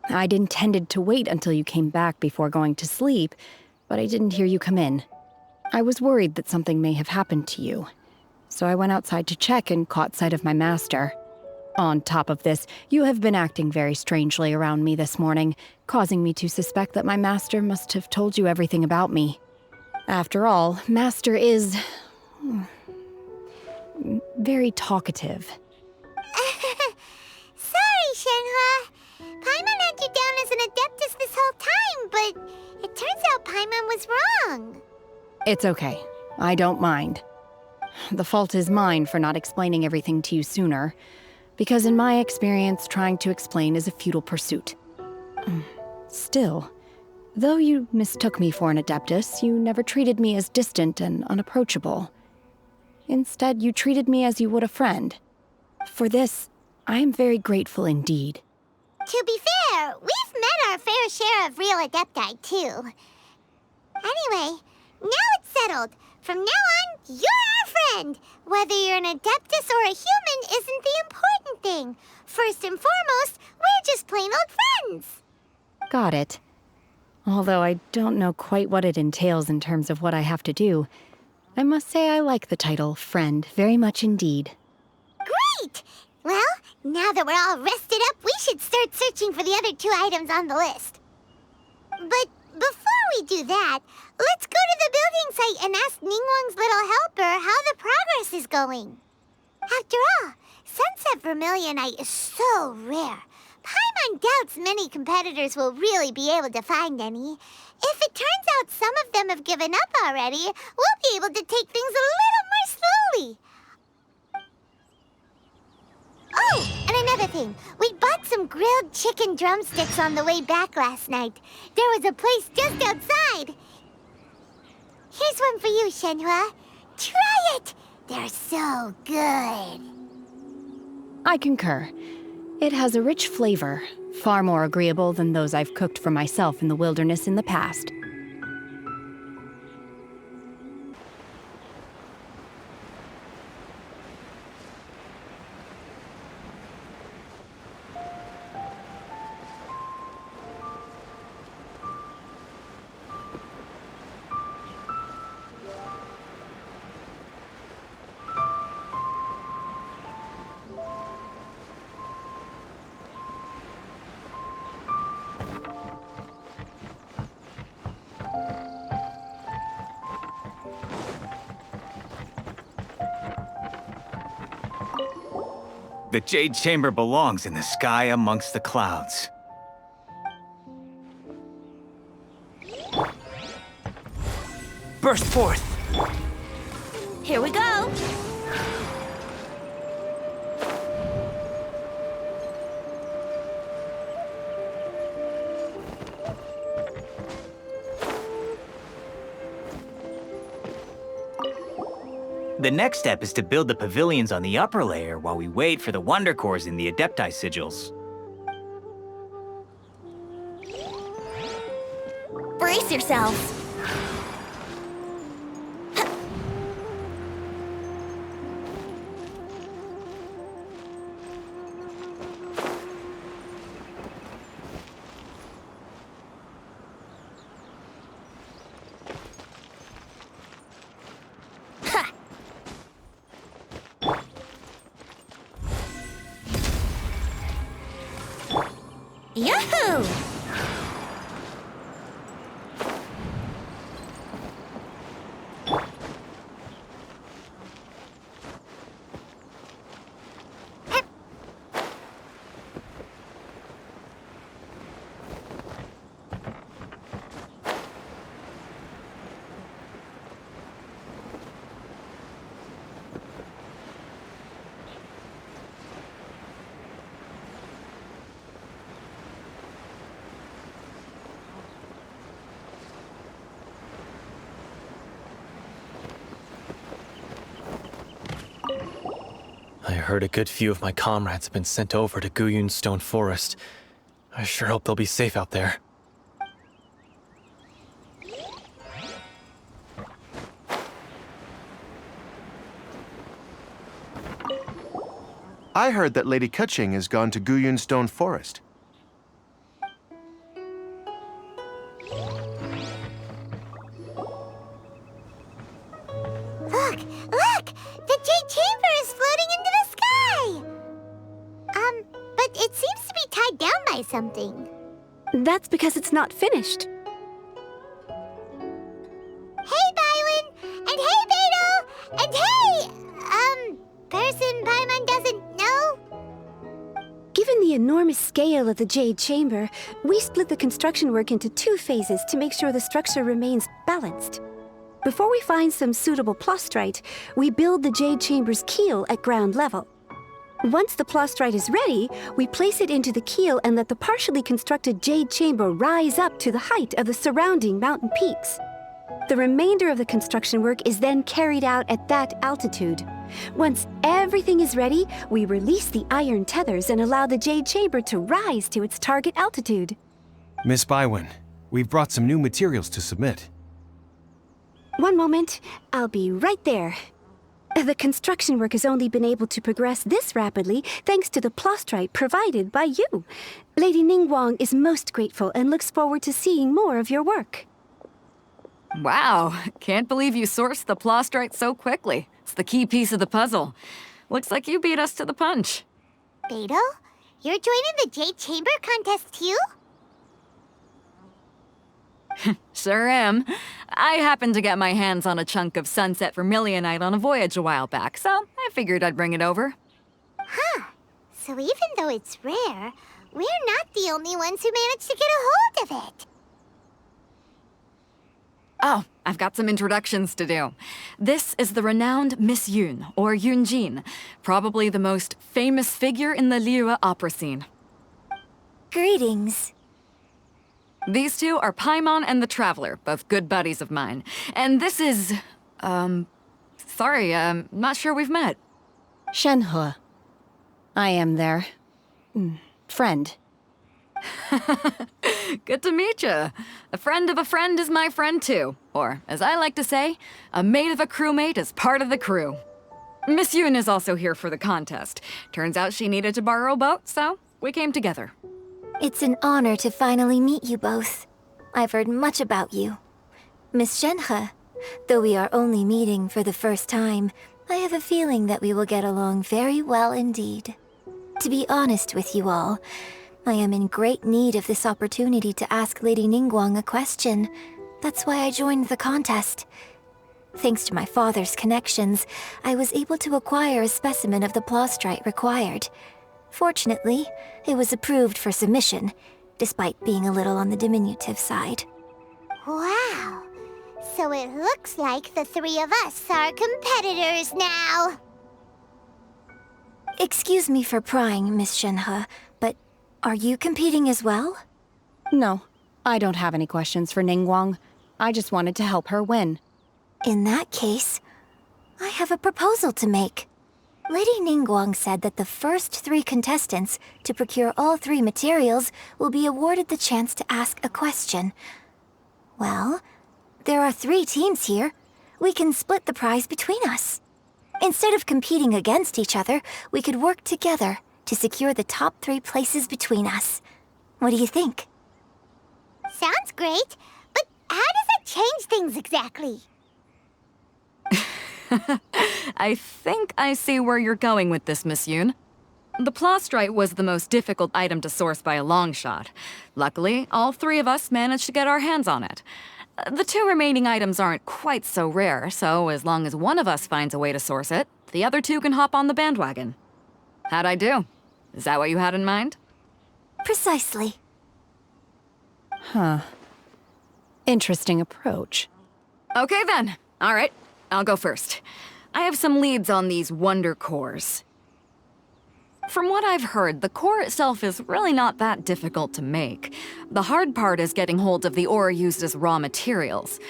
I'd intended to wait until you came back before going to sleep, but I didn't hear you come in. I was worried that something may have happened to you, so I went outside to check and caught sight of my master. On top of this, you have been acting very strangely around me this morning, causing me to suspect that my master must have told you everything about me. After all, Master is... very talkative. Sorry, Shenhua. Paimon had you down as an Adeptus this whole time, but it turns out Paimon was wrong. It's okay. I don't mind. The fault is mine for not explaining everything to you sooner, because in my experience, trying to explain is a futile pursuit. Still, though you mistook me for an Adeptus, you never treated me as distant and unapproachable. Instead, you treated me as you would a friend. For this, I am very grateful indeed. To be fair, we've met our fair share of real Adepti, too. Anyway, now it's settled. From now on, you're our friend. Whether you're an Adeptus or a human isn't the important thing. First and foremost, we're just plain old friends. Got it. Although I don't know quite what it entails in terms of what I have to do, I must say I like the title friend very much indeed. Great! Well, now that we're all rested up, we should start searching for the other 2 items on the list. But before we do that, let's go to the building site and ask Ningguang's little helper how the progress is going. After all, Sunset Vermilionite is so rare. Paimon doubts many competitors will really be able to find any. If it turns out some of them have given up already, we'll be able to take things a little more slowly. Oh, and another thing. We bought some grilled chicken drumsticks on the way back last night. There was a place just outside. Here's one for you, Shenhua. Try it! They're so good. I concur. It has a rich flavor, far more agreeable than those I've cooked for myself in the wilderness in the past. The Jade Chamber belongs in the sky amongst the clouds. Burst forth! Here we go! The next step is to build the pavilions on the upper layer while we wait for the wonder cores in the Adepti sigils. Brace yourselves. Yahoo! I heard a good few of my comrades have been sent over to Guyun Stone Forest. I sure hope they'll be safe out there. I heard that Lady Kuching has gone to Guyun Stone Forest. Look! The Jade Chamber is floating into the sky! But it seems to be tied down by something. That's because it's not finished. Hey, Bylin! And hey, Beto! And hey, person Paimon doesn't know? Given the enormous scale of the Jade Chamber, we split the construction work into 2 phases to make sure the structure remains balanced. Before we find some suitable plastrite, we build the Jade Chamber's keel at ground level. Once the plastrite is ready, we place it into the keel and let the partially constructed Jade Chamber rise up to the height of the surrounding mountain peaks. The remainder of the construction work is then carried out at that altitude. Once everything is ready, we release the iron tethers and allow the Jade Chamber to rise to its target altitude. Miss Bywin, we've brought some new materials to submit. One moment, I'll be right there. The construction work has only been able to progress this rapidly thanks to the plastrite provided by you. Lady Ningguang is most grateful and looks forward to seeing more of your work. Wow, can't believe you sourced the plastrite so quickly. It's the key piece of the puzzle. Looks like you beat us to the punch. Beto, you're joining the Jade Chamber contest too? Sure am. I happened to get my hands on a chunk of sunset vermilionite on a voyage a while back, so I figured I'd bring it over. Huh. So even though it's rare, we're not the only ones who managed to get a hold of it. Oh, I've got some introductions to do. This is the renowned Miss Yun, or Yunjin, probably the most famous figure in the Liyue opera scene. Greetings. These two are Paimon and the Traveler, both good buddies of mine. And this is... sorry, not sure we've met. Shenhe. I am their... friend. Good to meet you. A friend of a friend is my friend too. Or, as I like to say, a mate of a crewmate is part of the crew. Miss Yun is also here for the contest. Turns out she needed to borrow a boat, so we came together. It's an honor to finally meet you both. I've heard much about you. Miss Shenhe, though we are only meeting for the first time, I have a feeling that we will get along very well indeed. To be honest with you all, I am in great need of this opportunity to ask Lady Ningguang a question. That's why I joined the contest. Thanks to my father's connections, I was able to acquire a specimen of the plastrite required. Fortunately, it was approved for submission, despite being a little on the diminutive side. Wow! So it looks like the 3 of us are competitors now! Excuse me for prying, Miss Shenhe, but are you competing as well? No, I don't have any questions for Ningguang. I just wanted to help her win. In that case, I have a proposal to make. Lady Ningguang said that the first 3 contestants to procure all 3 materials will be awarded the chance to ask a question. Well, there are 3 teams here. We can split the prize between us. Instead of competing against each other, we could work together to secure the top 3 places between us. What do you think? Sounds great, but how does it change things exactly? I think I see where you're going with this, Miss Yoon. The plastrite was the most difficult item to source by a long shot. Luckily, all 3 of us managed to get our hands on it. The 2 remaining items aren't quite so rare, so as long as one of us finds a way to source it, the other 2 can hop on the bandwagon. How'd I do? Is that what you had in mind? Precisely. Huh. Interesting approach. Okay then. All right, I'll go first. I have some leads on these wonder cores. From what I've heard, the core itself is really not that difficult to make. The hard part is getting hold of the ore used as raw materials.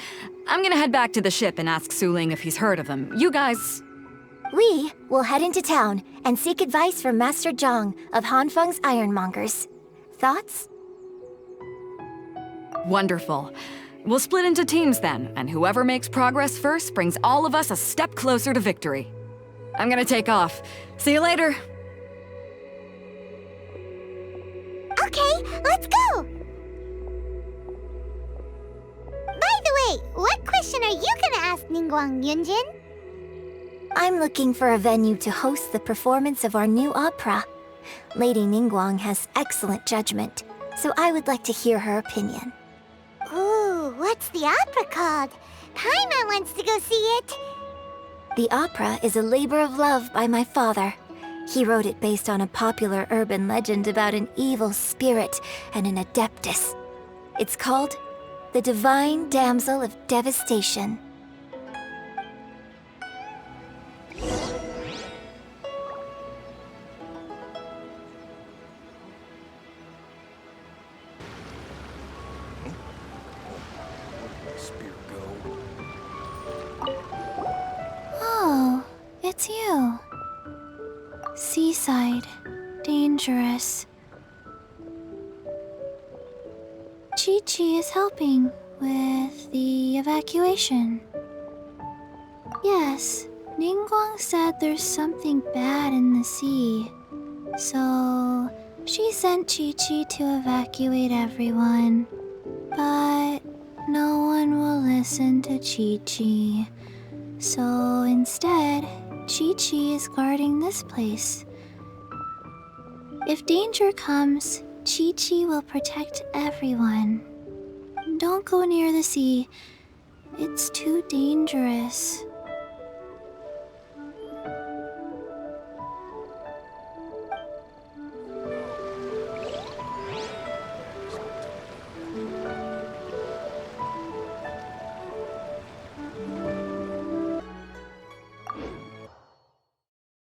I'm gonna head back to the ship and ask Suling if he's heard of them. You guys... We will head into town and seek advice from Master Zhang of Hanfeng's Ironmongers. Thoughts? Wonderful. We'll split into teams then, and whoever makes progress first brings all of us a step closer to victory. I'm gonna take off. See you later. Okay, let's go! By the way, what question are you gonna ask Ningguang, Yunjin? I'm looking for a venue to host the performance of our new opera. Lady Ningguang has excellent judgment, so I would like to hear her opinion. Ooh, what's the opera called? Paimon wants to go see it. The opera is a labor of love by my father. He wrote it based on a popular urban legend about an evil spirit and an adeptus. It's called The Divine Damsel of Devastation. Oh, it's you. Seaside. Dangerous. Chi-Chi is helping with the evacuation. Yes, Ningguang said there's something bad in the sea. So, she sent Chi-Chi to evacuate everyone. But no one will listen to Chi-Chi. So instead, Chi-Chi is guarding this place. If danger comes, Chi-Chi will protect everyone. Don't go near the sea. It's too dangerous.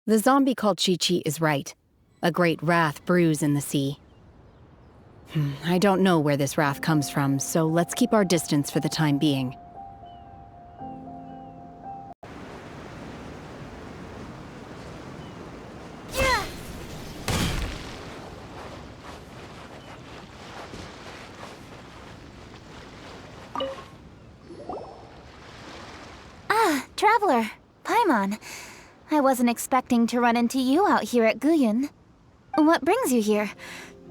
The zombie called Chi-Chi is right. A great wrath brews in the sea. I don't know where this wrath comes from, so let's keep our distance for the time being. Ah, Traveler, Paimon. I wasn't expecting to run into you out here at Guyun. What brings you here?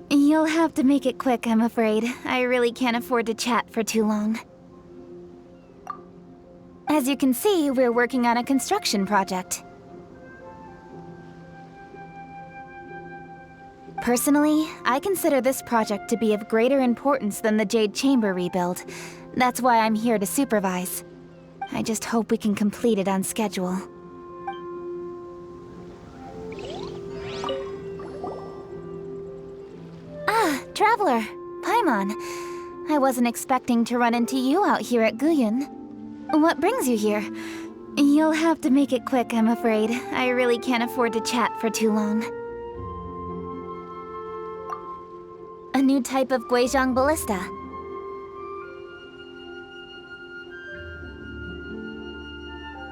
You'll have to make it quick, I'm afraid. I really can't afford to chat for too long. As you can see, we're working on a construction project. Personally, I consider this project to be of greater importance than the Jade Chamber rebuild. That's why I'm here to supervise. I just hope we can complete it on schedule. Ah, Traveler, Paimon. I wasn't expecting to run into you out here at Guyun. What brings you here? You'll have to make it quick, I'm afraid. I really can't afford to chat for too long. A new type of Guizhong ballista.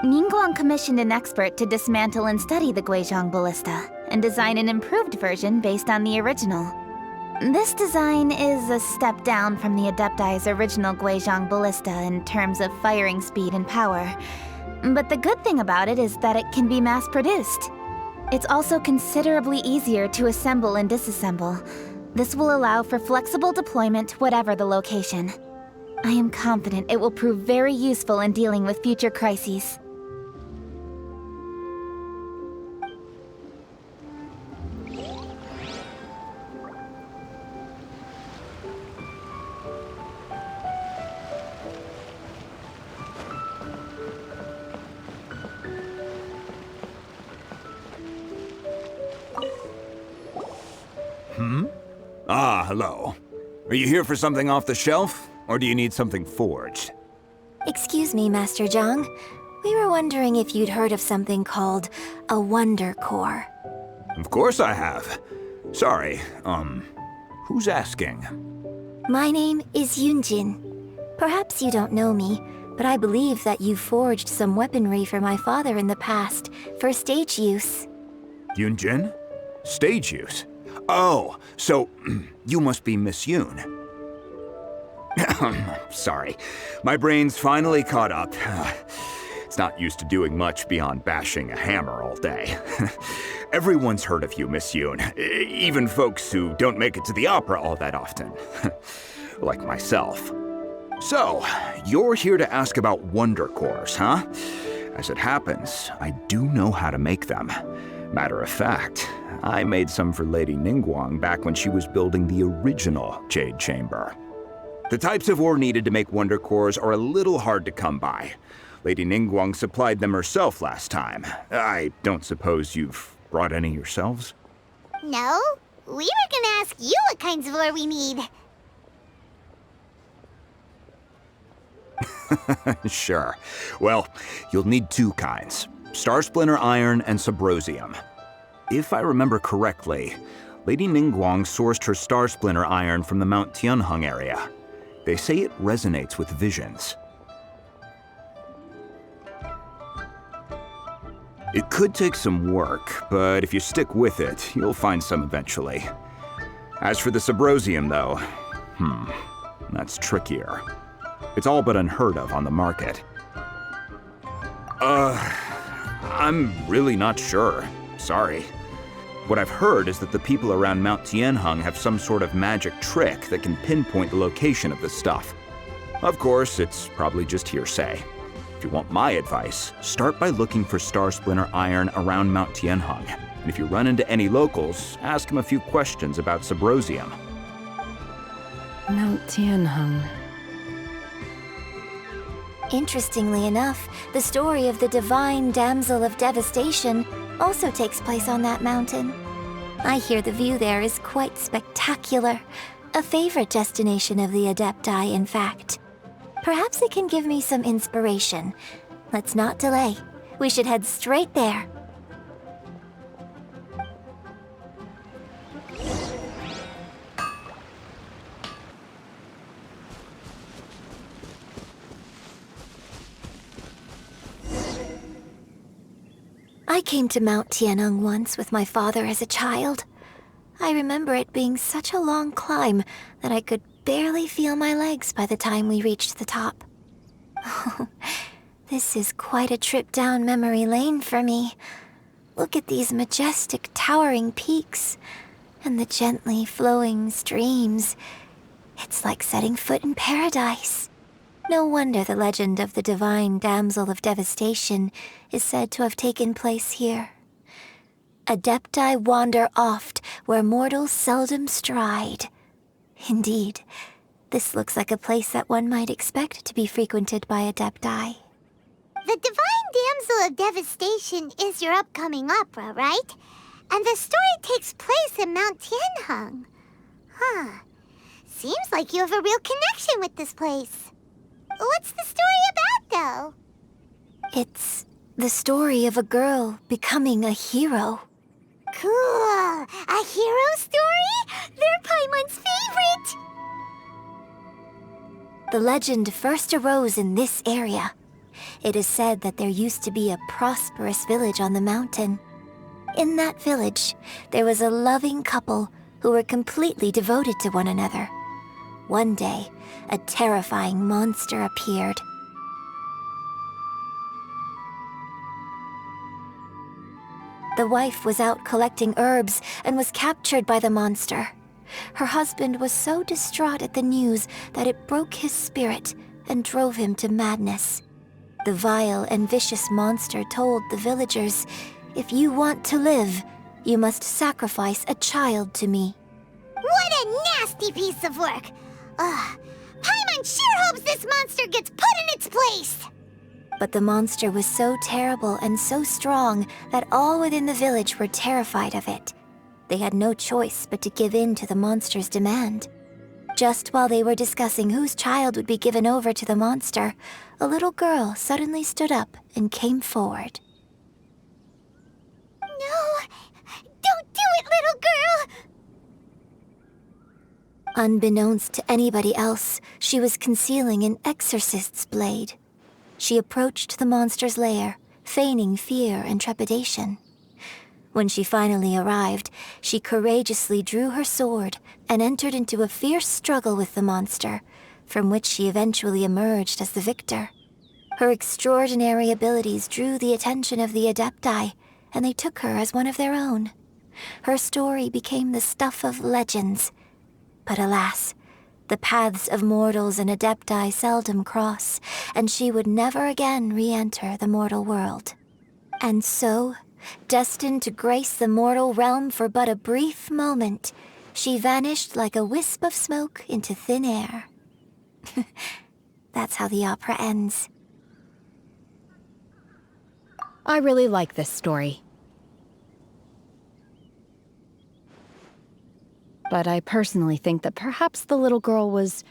Ningguang commissioned an expert to dismantle and study the Guizhong ballista, and design an improved version based on the original. This design is a step down from the Adepti's original Guizhong ballista in terms of firing speed and power. But the good thing about it is that it can be mass-produced. It's also considerably easier to assemble and disassemble. This will allow for flexible deployment whatever the location. I am confident it will prove very useful in dealing with future crises. Hello. Are you here for something off the shelf, or do you need something forged? Excuse me, Master Zhang. We were wondering if you'd heard of something called a Wonder Core. Of course I have. Sorry, who's asking? My name is Yunjin. Perhaps you don't know me, but I believe that you forged some weaponry for my father in the past, for stage use. Yunjin? Stage use? Oh, so you must be Miss Yoon. Sorry, my brain's finally caught up. It's not used to doing much beyond bashing a hammer all day. Everyone's heard of you, Miss Yoon, even folks who don't make it to the opera all that often. Like myself. So, you're here to ask about Wonder Cores, huh? As it happens, I do know how to make them. Matter of fact, I made some for Lady Ningguang back when she was building the original Jade Chamber. The types of ore needed to make Wonder Cores are a little hard to come by. Lady Ningguang supplied them herself last time. I don't suppose you've brought any yourselves? No, we were gonna ask you what kinds of ore we need. Sure. Well, you'll need two kinds. Star Splinter Iron and Subrosium. If I remember correctly, Lady Ningguang sourced her Star Splinter Iron from the Mount Tianheng area. They say it resonates with visions. It could take some work, but if you stick with it, you'll find some eventually. As for the Subrosium, though, that's trickier. It's all but unheard of on the market. I'm really not sure. Sorry. What I've heard is that the people around Mount Tianheng have some sort of magic trick that can pinpoint the location of the stuff. Of course, it's probably just hearsay. If you want my advice, start by looking for Star Splinter Iron around Mount Tianheng. And if you run into any locals, ask them a few questions about Subrosium. Mount Tianheng. Interestingly enough, the story of the divine damsel of devastation also takes place on that mountain. I hear the view there is quite spectacular. A favorite destination of the Adepti, in fact. Perhaps it can give me some inspiration. Let's not delay. We should head straight there. I came to Mount Tianheng once with my father as a child. I remember it being such a long climb that I could barely feel my legs by the time we reached the top. Oh, this is quite a trip down memory lane for me. Look at these majestic towering peaks and the gently flowing streams. It's like setting foot in paradise. No wonder the legend of the divine damsel of devastation is said to have taken place here. Adepti wander oft where mortals seldom stride. Indeed, this looks like a place that one might expect to be frequented by Adepti. The Divine Damsel of Devastation is your upcoming opera, right? And the story takes place in Mount Tianheng. Huh. Seems like you have a real connection with this place. What's the story about, though? It's the story of a girl becoming a hero. Cool! A hero story? They're Paimon's favorite! The legend first arose in this area. It is said that there used to be a prosperous village on the mountain. In that village, there was a loving couple who were completely devoted to one another. One day, a terrifying monster appeared. The wife was out collecting herbs and was captured by the monster. Her husband was so distraught at the news that it broke his spirit and drove him to madness. The vile and vicious monster told the villagers, "If you want to live, you must sacrifice a child to me." What a nasty piece of work! Ugh. Paimon sure hopes this monster gets put in its place! But the monster was so terrible and so strong that all within the village were terrified of it. They had no choice but to give in to the monster's demand. Just while they were discussing whose child would be given over to the monster, a little girl suddenly stood up and came forward. No! Don't do it, little girl! Unbeknownst to anybody else, she was concealing an exorcist's blade. She approached the monster's lair, feigning fear and trepidation. When she finally arrived, she courageously drew her sword and entered into a fierce struggle with the monster, from which she eventually emerged as the victor. Her extraordinary abilities drew the attention of the Adepti, and they took her as one of their own. Her story became the stuff of legends. But alas, the paths of mortals and Adepti seldom cross, and she would never again re-enter the mortal world. And so, destined to grace the mortal realm for but a brief moment, she vanished like a wisp of smoke into thin air. That's how the opera ends. I really like this story. But I personally think that perhaps the little girl was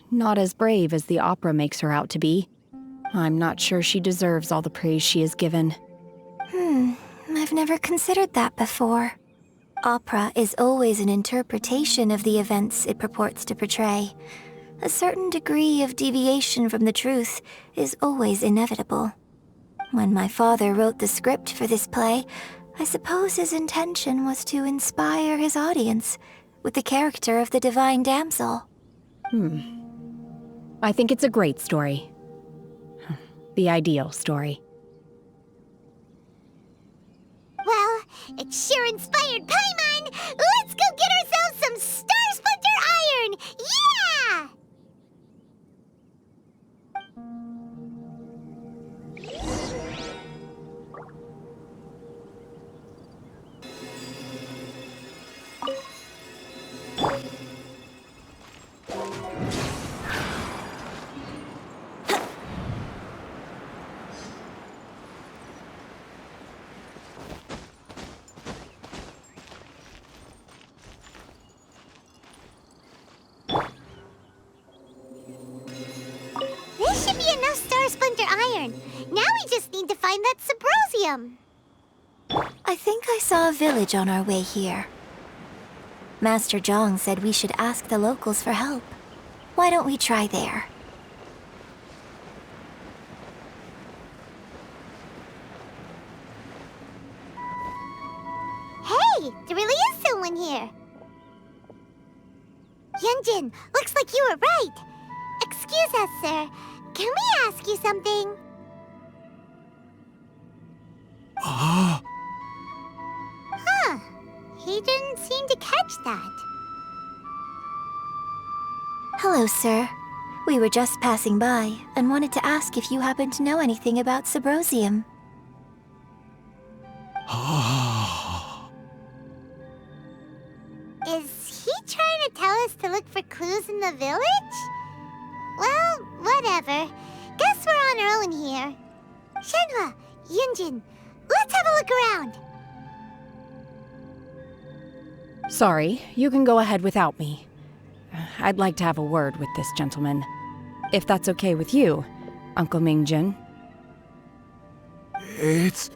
not as brave as the opera makes her out to be. I'm not sure she deserves all the praise she is given. I've never considered that before. Opera is always an interpretation of the events it purports to portray. A certain degree of deviation from the truth is always inevitable. When my father wrote the script for this play, I suppose his intention was to inspire his audience with the character of the divine damsel. I think it's a great story. The ideal story. Well, it sure inspired Paimon! Let's go get ourselves some Star Splinter Iron! Yeah! This should be enough Star Splinter Iron. Now we just need to find that Subrosium. I think I saw a village on our way here. Master Zhang said we should ask the locals for help. Why don't we try there? Hey, there really is someone here. Yunjin, looks like you were right. Excuse us, sir. Can we ask you something? Huh. He didn't seem to catch that. Hello, sir. We were just passing by and wanted to ask if you happen to know anything about Subrosium. Is he trying to tell us to look for clues in the village? Well, whatever. Guess we're on our own here. Shenhua, Yunjin, let's have a look around. Sorry, you can go ahead without me. I'd like to have a word with this gentleman. If that's okay with you, Uncle Mingjin. It's...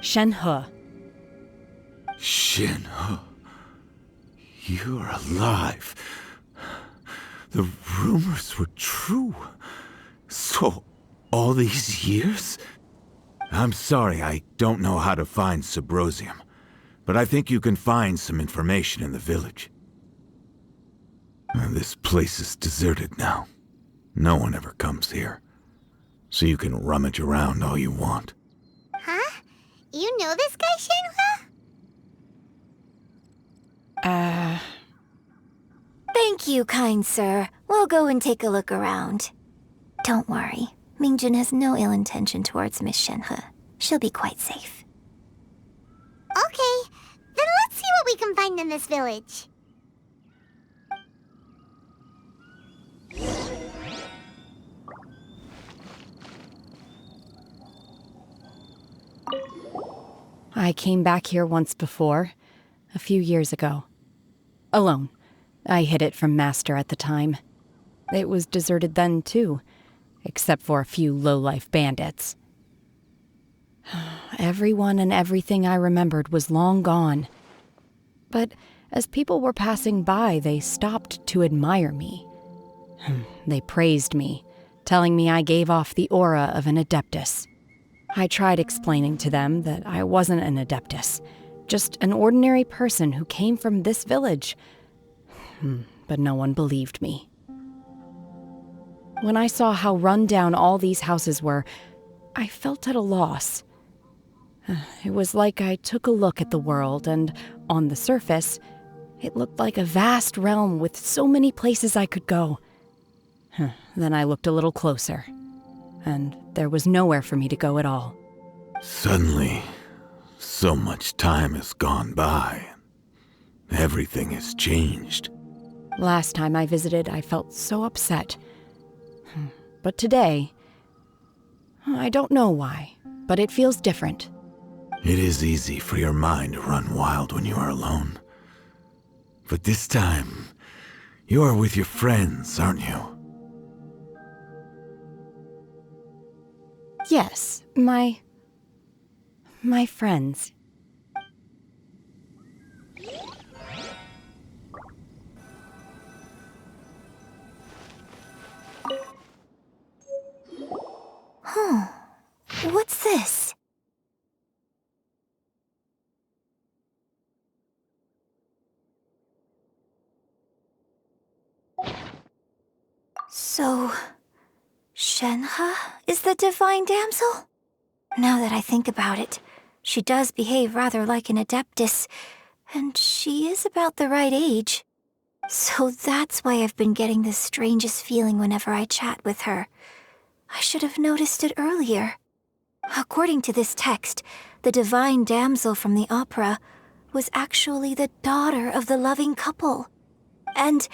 Shenhe. Shenhe. You're alive. The rumors were true. So, all these years? I'm sorry, I don't know how to find Subrosium, but I think you can find some information in the village. This place is deserted now. No one ever comes here, so you can rummage around all you want. Huh? You know this guy, Shenhua? Thank you, kind sir. We'll go and take a look around. Don't worry. Mingjun has no ill intention towards Miss Shenhe. She'll be quite safe. Okay, then let's see what we can find in this village. I came back here once before, a few years ago. Alone. I hid it from Master at the time. It was deserted then, too, except for a few low-life bandits. Everyone and everything I remembered was long gone. But as people were passing by, they stopped to admire me. They praised me, telling me I gave off the aura of an Adeptus. I tried explaining to them that I wasn't an Adeptus, just an ordinary person who came from this village. But no one believed me. When I saw how run down all these houses were, I felt at a loss. It was like I took a look at the world, and on the surface, it looked like a vast realm with so many places I could go. Then I looked a little closer, and there was nowhere for me to go at all. Suddenly, so much time has gone by. Everything has changed. Last time I visited, I felt so upset. But today, I don't know why, but it feels different. It is easy for your mind to run wild when you are alone. But this time, you are with your friends, aren't you? Yes, my friends. What's this? So, Shenhe is the divine damsel? Now that I think about it, she does behave rather like an Adeptus, and she is about the right age. So that's why I've been getting the strangest feeling whenever I chat with her. I should have noticed it earlier. According to this text, the divine damsel from the opera was actually the daughter of the loving couple. And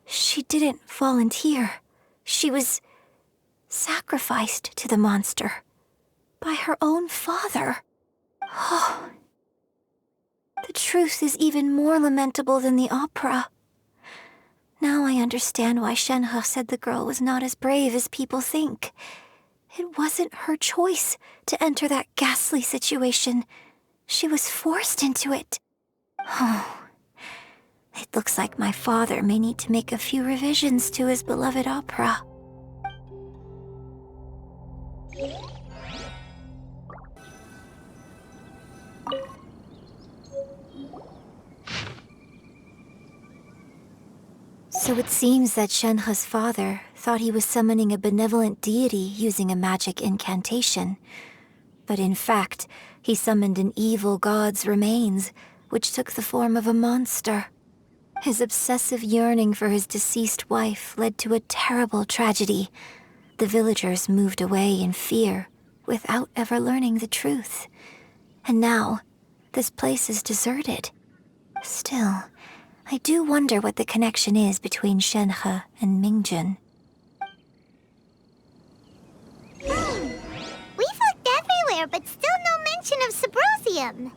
she didn't volunteer. She was sacrificed to the monster by her own father. Oh, the truth is even more lamentable than the opera. Now I understand why Shenhe said the girl was not as brave as people think. It wasn't her choice to enter that ghastly situation. She was forced into it. Oh, it looks like my father may need to make a few revisions to his beloved opera. So it seems that Shenhe's father thought he was summoning a benevolent deity using a magic incantation. But in fact, he summoned an evil god's remains, which took the form of a monster. His obsessive yearning for his deceased wife led to a terrible tragedy. The villagers moved away in fear, without ever learning the truth. And now, this place is deserted. Still, I do wonder what the connection is between Shenhe and Mingjun. We've looked everywhere, but still no mention of Subrosium.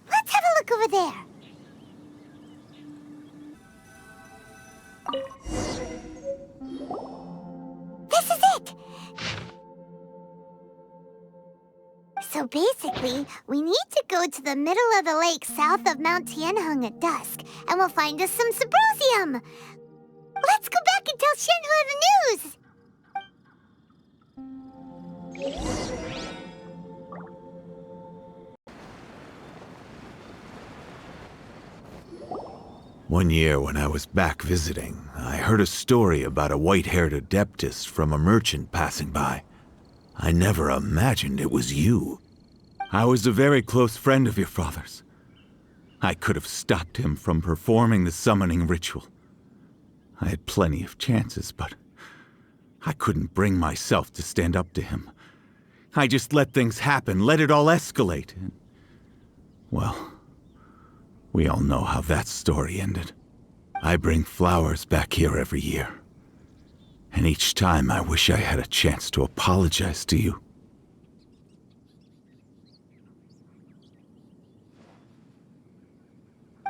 Let's have a look over there. This is it! So basically, we need to go to the middle of the lake south of Mount Tianheng at dusk, and we'll find us some Subrosium! Let's go back and tell Shenhua the news! One year when I was back visiting, I heard a story about a white-haired adeptus from a merchant passing by. I never imagined it was you. I was a very close friend of your father's. I could have stopped him from performing the summoning ritual. I had plenty of chances, but I couldn't bring myself to stand up to him. I just let things happen, let it all escalate. Well, we all know how that story ended. I bring flowers back here every year. And each time I wish I had a chance to apologize to you.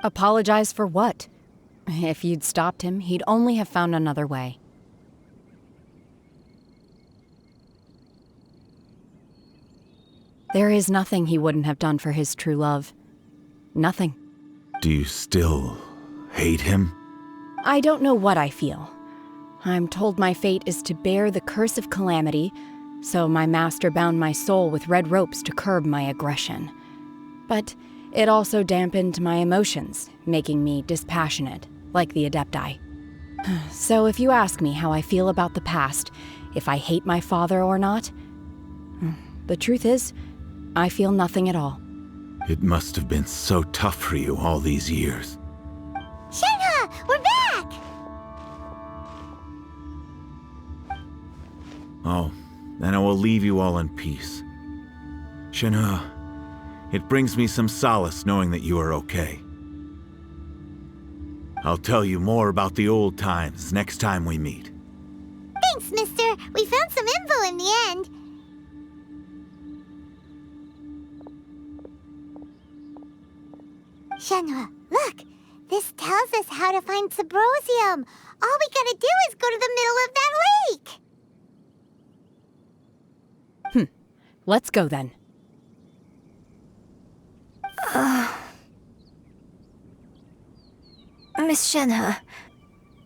Apologize for what? If you'd stopped him, he'd only have found another way. There is nothing he wouldn't have done for his true love. Nothing. Do you still hate him? I don't know what I feel. I'm told my fate is to bear the curse of calamity, so my master bound my soul with red ropes to curb my aggression. But it also dampened my emotions, making me dispassionate, like the Adepti. So if you ask me how I feel about the past, if I hate my father or not, the truth is, I feel nothing at all. It must have been so tough for you all these years. Shenhe, we're back! Oh, then I will leave you all in peace. Shenhe, it brings me some solace knowing that you are okay. I'll tell you more about the old times next time we meet. Thanks, mister. We found some info in the end. Shenhe, look! This tells us how to find Subrosium. All we gotta do is go to the middle of that lake! Let's go then. Miss Shenhe,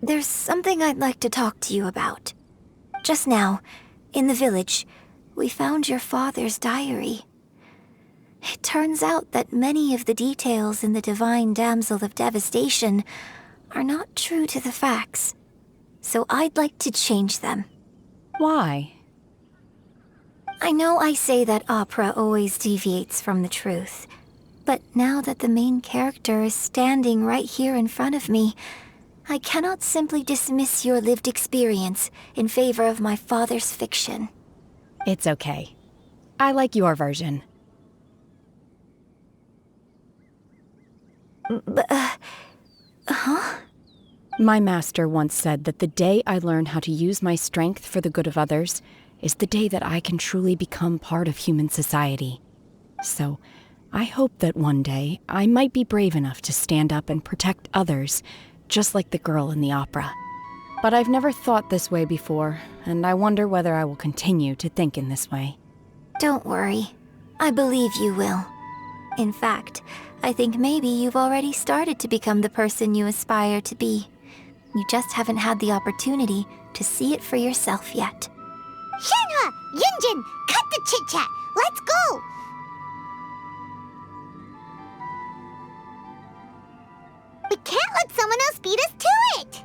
there's something I'd like to talk to you about. Just now, in the village, we found your father's diary. It turns out that many of the details in the Divine Damsel of Devastation are not true to the facts. So I'd like to change them. Why? I know I say that opera always deviates from the truth, but now that the main character is standing right here in front of me, I cannot simply dismiss your lived experience in favor of my father's fiction. It's okay. I like your version. Huh? My master once said that the day I learn how to use my strength for the good of others is the day that I can truly become part of human society. So, I hope that one day I might be brave enough to stand up and protect others, just like the girl in the opera. But I've never thought this way before, and I wonder whether I will continue to think in this way. Don't worry. I believe you will. In fact, I think maybe you've already started to become the person you aspire to be. You just haven't had the opportunity to see it for yourself yet. Shenhe! Yunjin! Cut the chit-chat! Let's go! We can't let someone else beat us to it!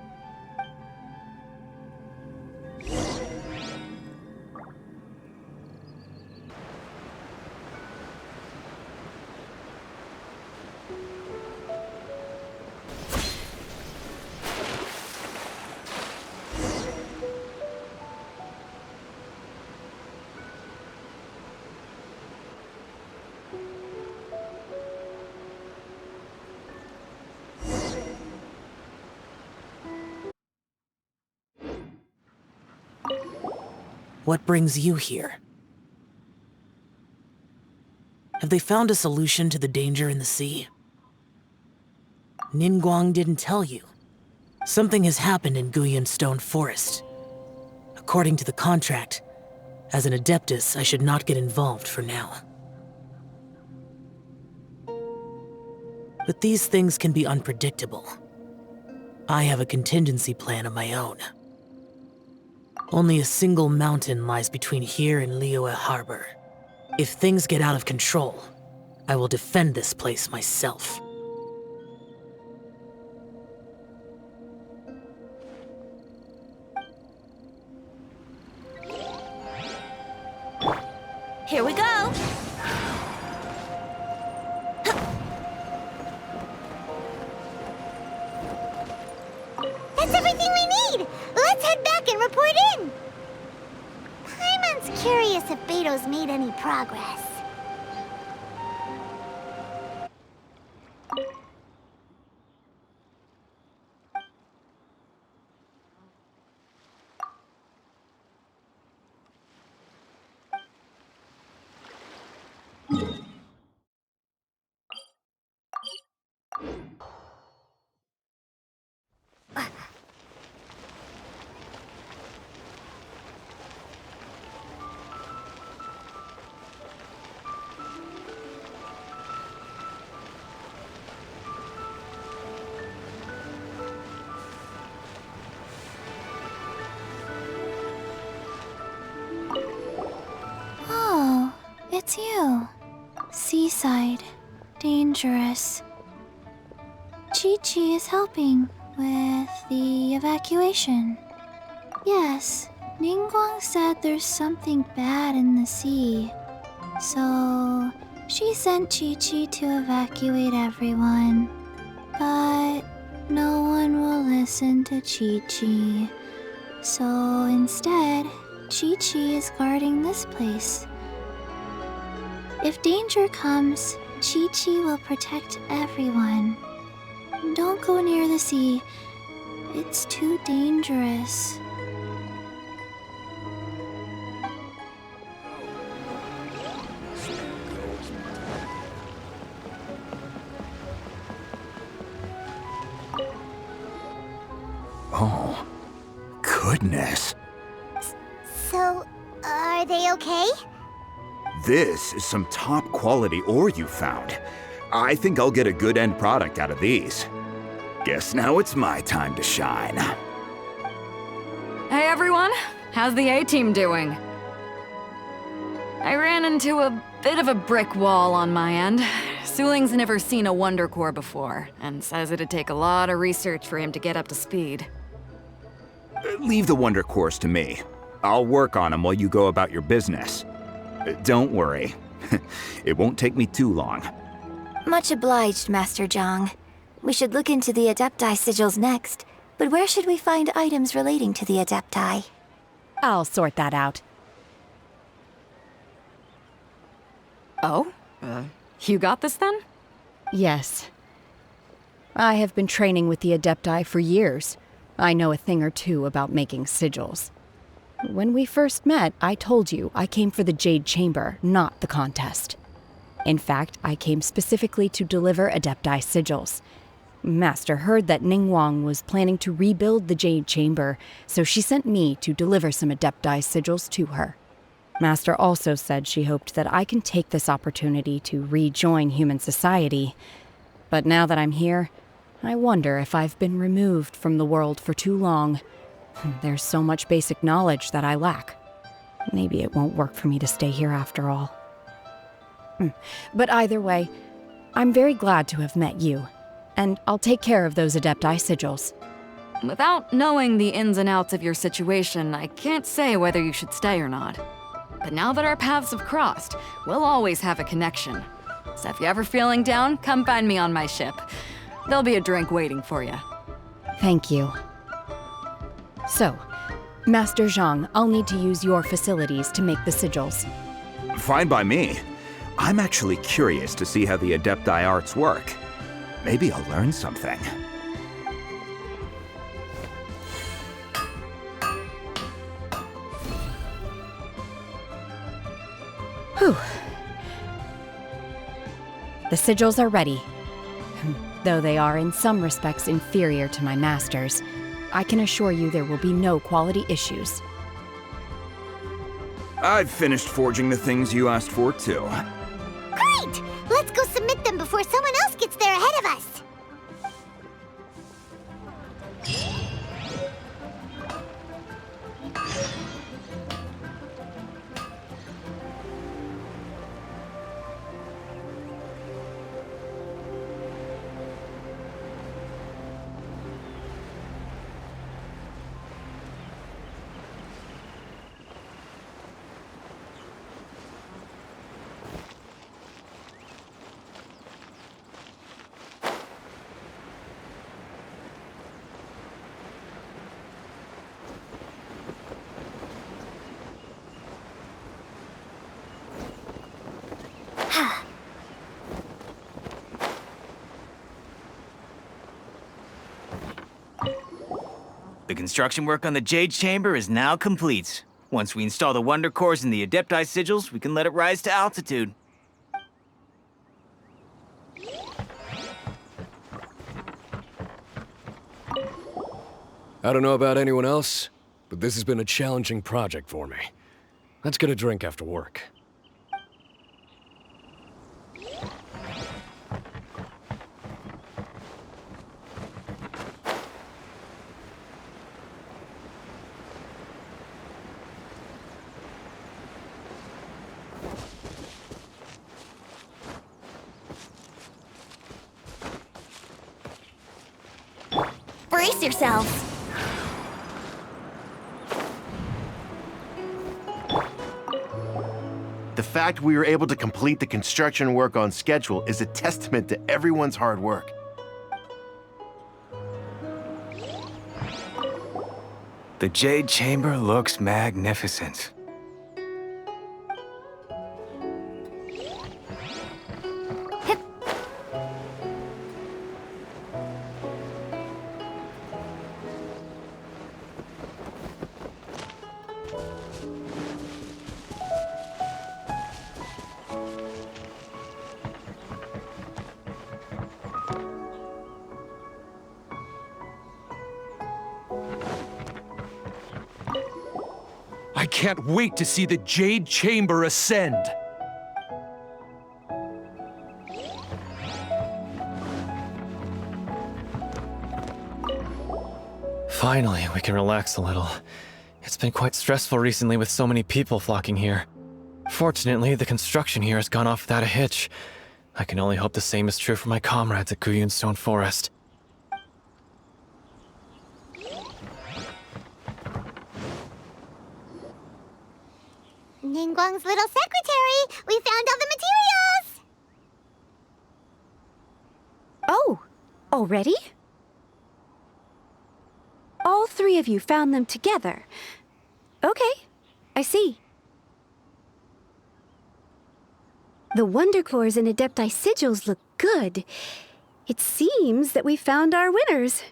What brings you here? Have they found a solution to the danger in the sea? Ningguang didn't tell you. Something has happened in Guyun Stone Forest. According to the contract, as an Adeptus, I should not get involved for now. But these things can be unpredictable. I have a contingency plan of my own. Only a single mountain lies between here and Liyue Harbor. If things get out of control, I will defend this place myself. Here we go! That's everything we need! Let's head back and report in! Paimon's curious if Beto's made any progress. Oh, it's you. Seaside. Dangerous. Chi-Chi is helping with the evacuation. Yes, Ningguang said there's something bad in the sea. So, she sent Chi-Chi to evacuate everyone. But no one will listen to Chi-Chi. So instead, Chi-Chi is guarding this place. If danger comes, Chi-Chi will protect everyone. Don't go near the sea. It's too dangerous. Oh, goodness. So, are they okay? This is some top quality ore you found. I think I'll get a good end product out of these. Guess now it's my time to shine. Hey everyone, how's the A-team doing? I ran into a bit of a brick wall on my end. Suling's never seen a Wonder Core before, and says it'd take a lot of research for him to get up to speed. Leave the Wonder Cores to me. I'll work on them while you go about your business. Don't worry. It won't take me too long. Much obliged, Master Zhang. We should look into the Adepti sigils next, but where should we find items relating to the Adepti? I'll sort that out. Oh? You got this then? Yes. I have been training with the Adepti for years. I know a thing or two about making sigils. When we first met, I told you I came for the Jade Chamber, not the contest. In fact, I came specifically to deliver Adepti sigils. Master heard that Ningguang was planning to rebuild the Jade Chamber, so she sent me to deliver some Adepti sigils to her. Master also said she hoped that I can take this opportunity to rejoin human society. But now that I'm here, I wonder if I've been removed from the world for too long. There's so much basic knowledge that I lack. Maybe it won't work for me to stay here after all. But either way, I'm very glad to have met you, and I'll take care of those Adepti sigils. Without knowing the ins and outs of your situation, I can't say whether you should stay or not. But now that our paths have crossed, we'll always have a connection. So if you're ever feeling down, come find me on my ship. There'll be a drink waiting for you. Thank you. So, Master Zhang, I'll need to use your facilities to make the sigils. Fine by me. I'm actually curious to see how the Adepti arts work. Maybe I'll learn something. Whew. The sigils are ready. Though they are in some respects inferior to my master's, I can assure you there will be no quality issues. I've finished forging the things you asked for, too. Great! Let's go submit them before someone else gets there ahead of us! The construction work on the Jade Chamber is now complete. Once we install the Wonder Cores and the Adepti Sigils, we can let it rise to altitude. I don't know about anyone else, but this has been a challenging project for me. Let's get a drink after work. Brace yourselves. The fact we were able to complete the construction work on schedule is a testament to everyone's hard work. The Jade Chamber looks magnificent. I can't wait to see the Jade Chamber ascend! Finally, we can relax a little. It's been quite stressful recently with so many people flocking here. Fortunately, the construction here has gone off without a hitch. I can only hope the same is true for my comrades at Guyun Stone Forest. Ningguang's little secretary! We found all the materials! Oh, already? All three of you found them together. Okay, I see. The Wonder Cores and Adepti Sigils look good. It seems that we found our winners.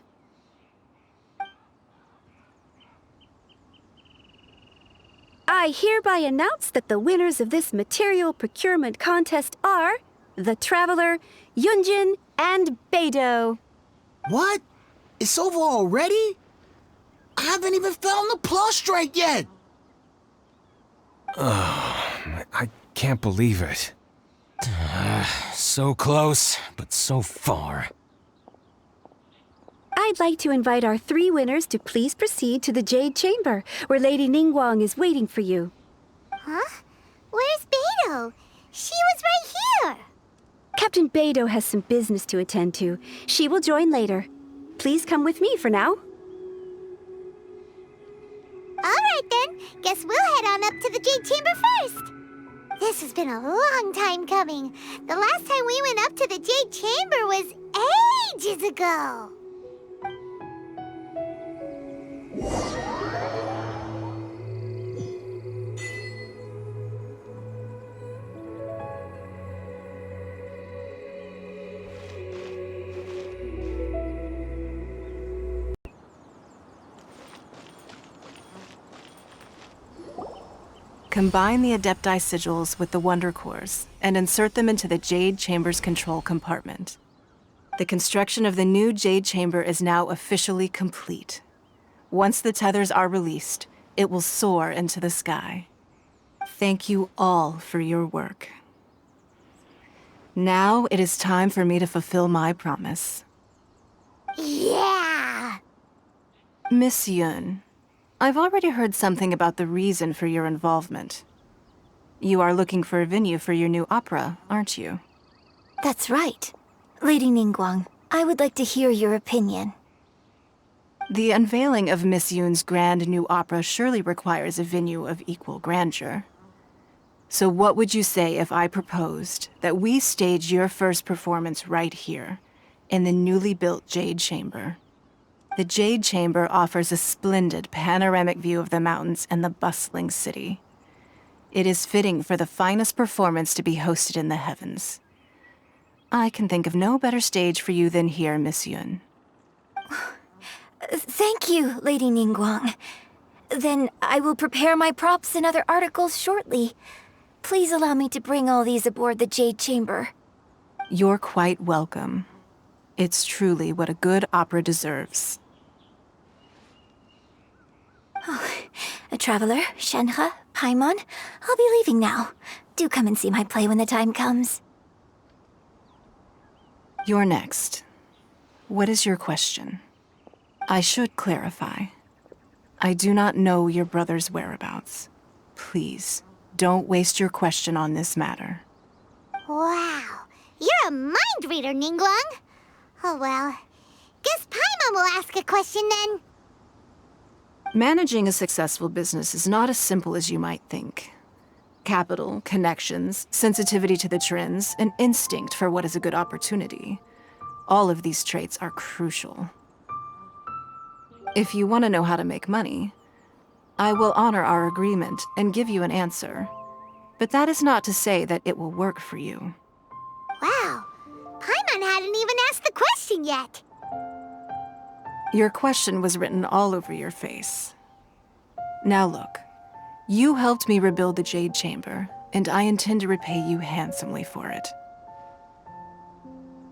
I hereby announce that the winners of this material procurement contest are the Traveler, Yunjin, and Beidou. What? It's over already? I haven't even found the Plustrite yet! I can't believe it. So close, but so far. I'd like to invite our three winners to please proceed to the Jade Chamber, where Lady Ningguang is waiting for you. Huh? Where's Beidou? She was right here! Captain Beidou has some business to attend to. She will join later. Please come with me for now. Alright then, guess we'll head on up to the Jade Chamber first! This has been a long time coming. The last time we went up to the Jade Chamber was ages ago. Combine the Adepti Sigils with the Wonder Cores and insert them into the Jade Chamber's control compartment. The construction of the new Jade Chamber is now officially complete. Once the tethers are released, it will soar into the sky. Thank you all for your work. Now it is time for me to fulfill my promise. Yeah! Miss Yun, I've already heard something about the reason for your involvement. You are looking for a venue for your new opera, aren't you? That's right. Lady Ningguang, I would like to hear your opinion. The unveiling of Miss Yun's grand new opera surely requires a venue of equal grandeur. So what would you say if I proposed that we stage your first performance right here, in the newly built Jade Chamber? The Jade Chamber offers a splendid panoramic view of the mountains and the bustling city. It is fitting for the finest performance to be hosted in the heavens. I can think of no better stage for you than here, Miss Yun. Thank you, Lady Ningguang. Then I will prepare my props and other articles shortly. Please allow me to bring all these aboard the Jade Chamber. You're quite welcome. It's truly what a good opera deserves. Oh, a traveler, Shenhe, Paimon, I'll be leaving now. Do come and see my play when the time comes. You're next. What is your question? I should clarify. I do not know your brother's whereabouts. Please, don't waste your question on this matter. Wow, you're a mind reader, Ningguang. Oh well, guess Paimon will ask a question then. Managing a successful business is not as simple as you might think. Capital, connections, sensitivity to the trends, and instinct for what is a good opportunity. All of these traits are crucial. If you want to know how to make money, I will honor our agreement and give you an answer. But that is not to say that it will work for you. Wow, Paimon hadn't even asked the question yet. Your question was written all over your face. Now look, you helped me rebuild the Jade Chamber, and I intend to repay you handsomely for it.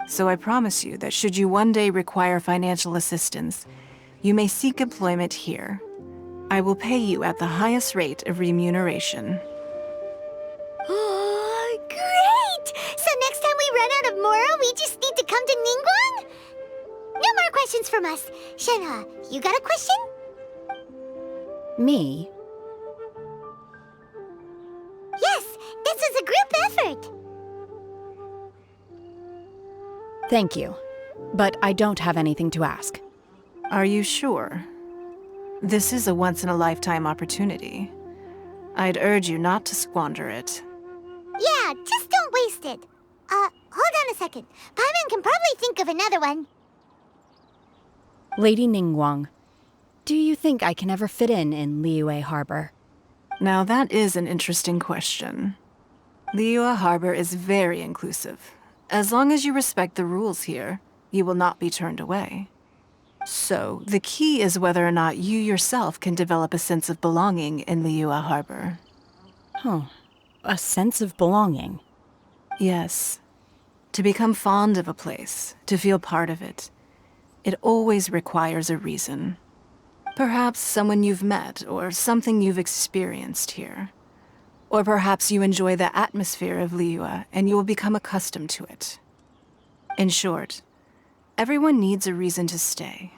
So I promise you that should you one day require financial assistance, you may seek employment here. I will pay you at the highest rate of remuneration. Oh, great! So next time we run out of Mora, we just need to come to Ningguang? No more questions from us. Shenhe, you got a question? Me? Yes, this is a group effort. Thank you. But I don't have anything to ask. Are you sure? This is a once-in-a-lifetime opportunity. I'd urge you not to squander it. Yeah, just don't waste it. Hold on a second. Paimon can probably think of another one. Lady Ningguang, do you think I can ever fit in Liyue Harbor? Now that is an interesting question. Liyue Harbor is very inclusive. As long as you respect the rules here, you will not be turned away. So, the key is whether or not you yourself can develop a sense of belonging in Liyue Harbor. Oh, a sense of belonging? Yes. To become fond of a place, to feel part of it, it always requires a reason. Perhaps someone you've met, or something you've experienced here. Or perhaps you enjoy the atmosphere of Liyue, and you will become accustomed to it. In short, everyone needs a reason to stay.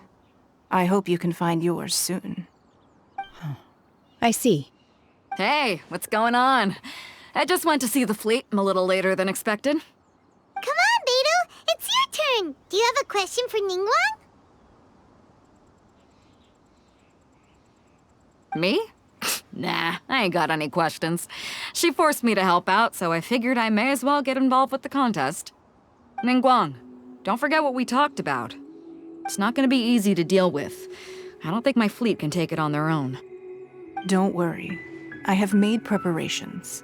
I hope you can find yours soon. I see. Hey, what's going on? I just went to see the fleet. I'm a little later than expected. Come on, Beidou, it's your turn. Do you have a question for Ningguang? Me? Nah, I ain't got any questions. She forced me to help out, so I figured I may as well get involved with the contest. Ningguang, don't forget what we talked about. It's not gonna be easy to deal with. I don't think my fleet can take it on their own. Don't worry. I have made preparations.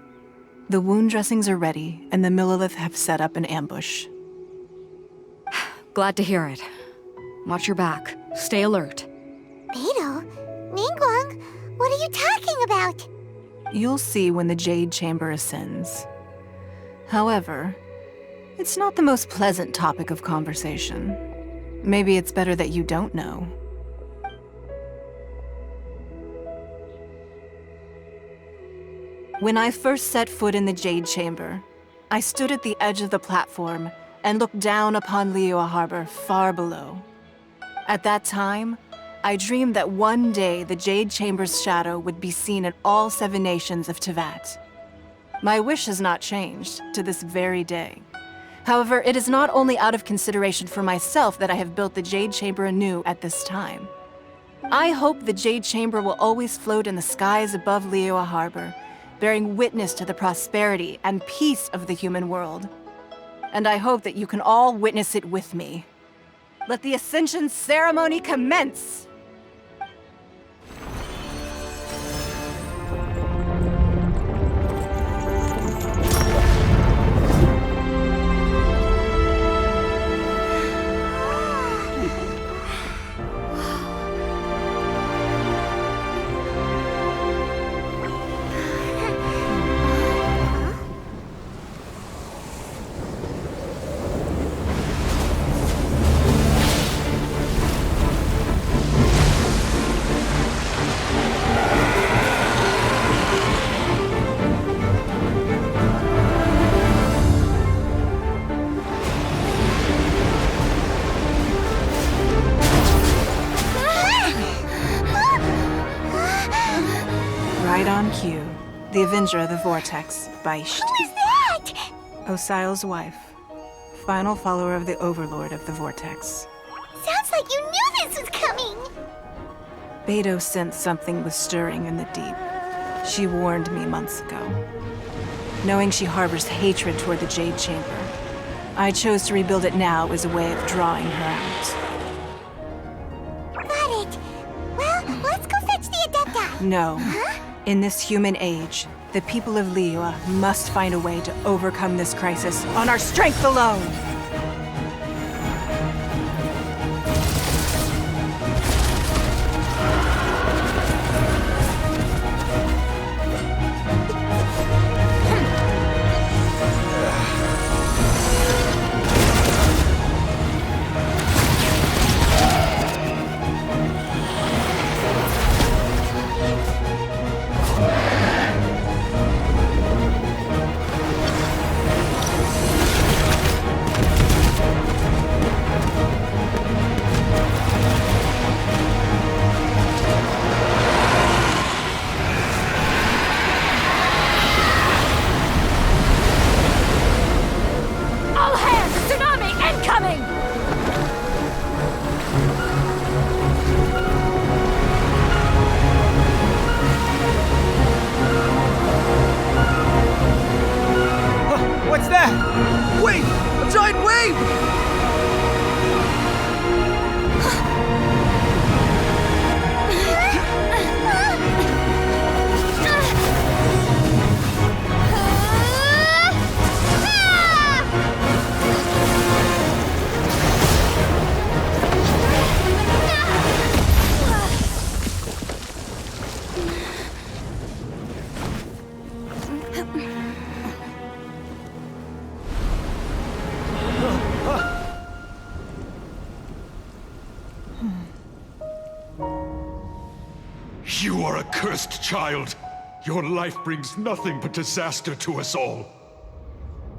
The wound dressings are ready, and the Millelith have set up an ambush. Glad to hear it. Watch your back. Stay alert. Beidou? Ningguang? What are you talking about? You'll see when the Jade Chamber ascends. However, it's not the most pleasant topic of conversation. Maybe it's better that you don't know. When I first set foot in the Jade Chamber, I stood at the edge of the platform and looked down upon Liyue Harbor far below. At that time, I dreamed that one day the Jade Chamber's shadow would be seen in all 7 nations of Teyvat. My wish has not changed to this very day. However, it is not only out of consideration for myself that I have built the Jade Chamber anew at this time. I hope the Jade Chamber will always float in the skies above Liyue Harbor, bearing witness to the prosperity and peace of the human world. And I hope that you can all witness it with me. Let the Ascension ceremony commence! The Avenger of the Vortex, Beisht. Who is that? Osial's wife. Final follower of the Overlord of the Vortex. Sounds like you knew this was coming! Beidou sensed something was stirring in the deep. She warned me months ago. Knowing she harbors hatred toward the Jade Chamber, I chose to rebuild it now as a way of drawing her out. Got it. Well, let's go fetch the Adepti. No. In this human age, the people of Liyue must find a way to overcome this crisis on our strength alone! What's that? Wait! A giant wave! You are a cursed child. Your life brings nothing but disaster to us all.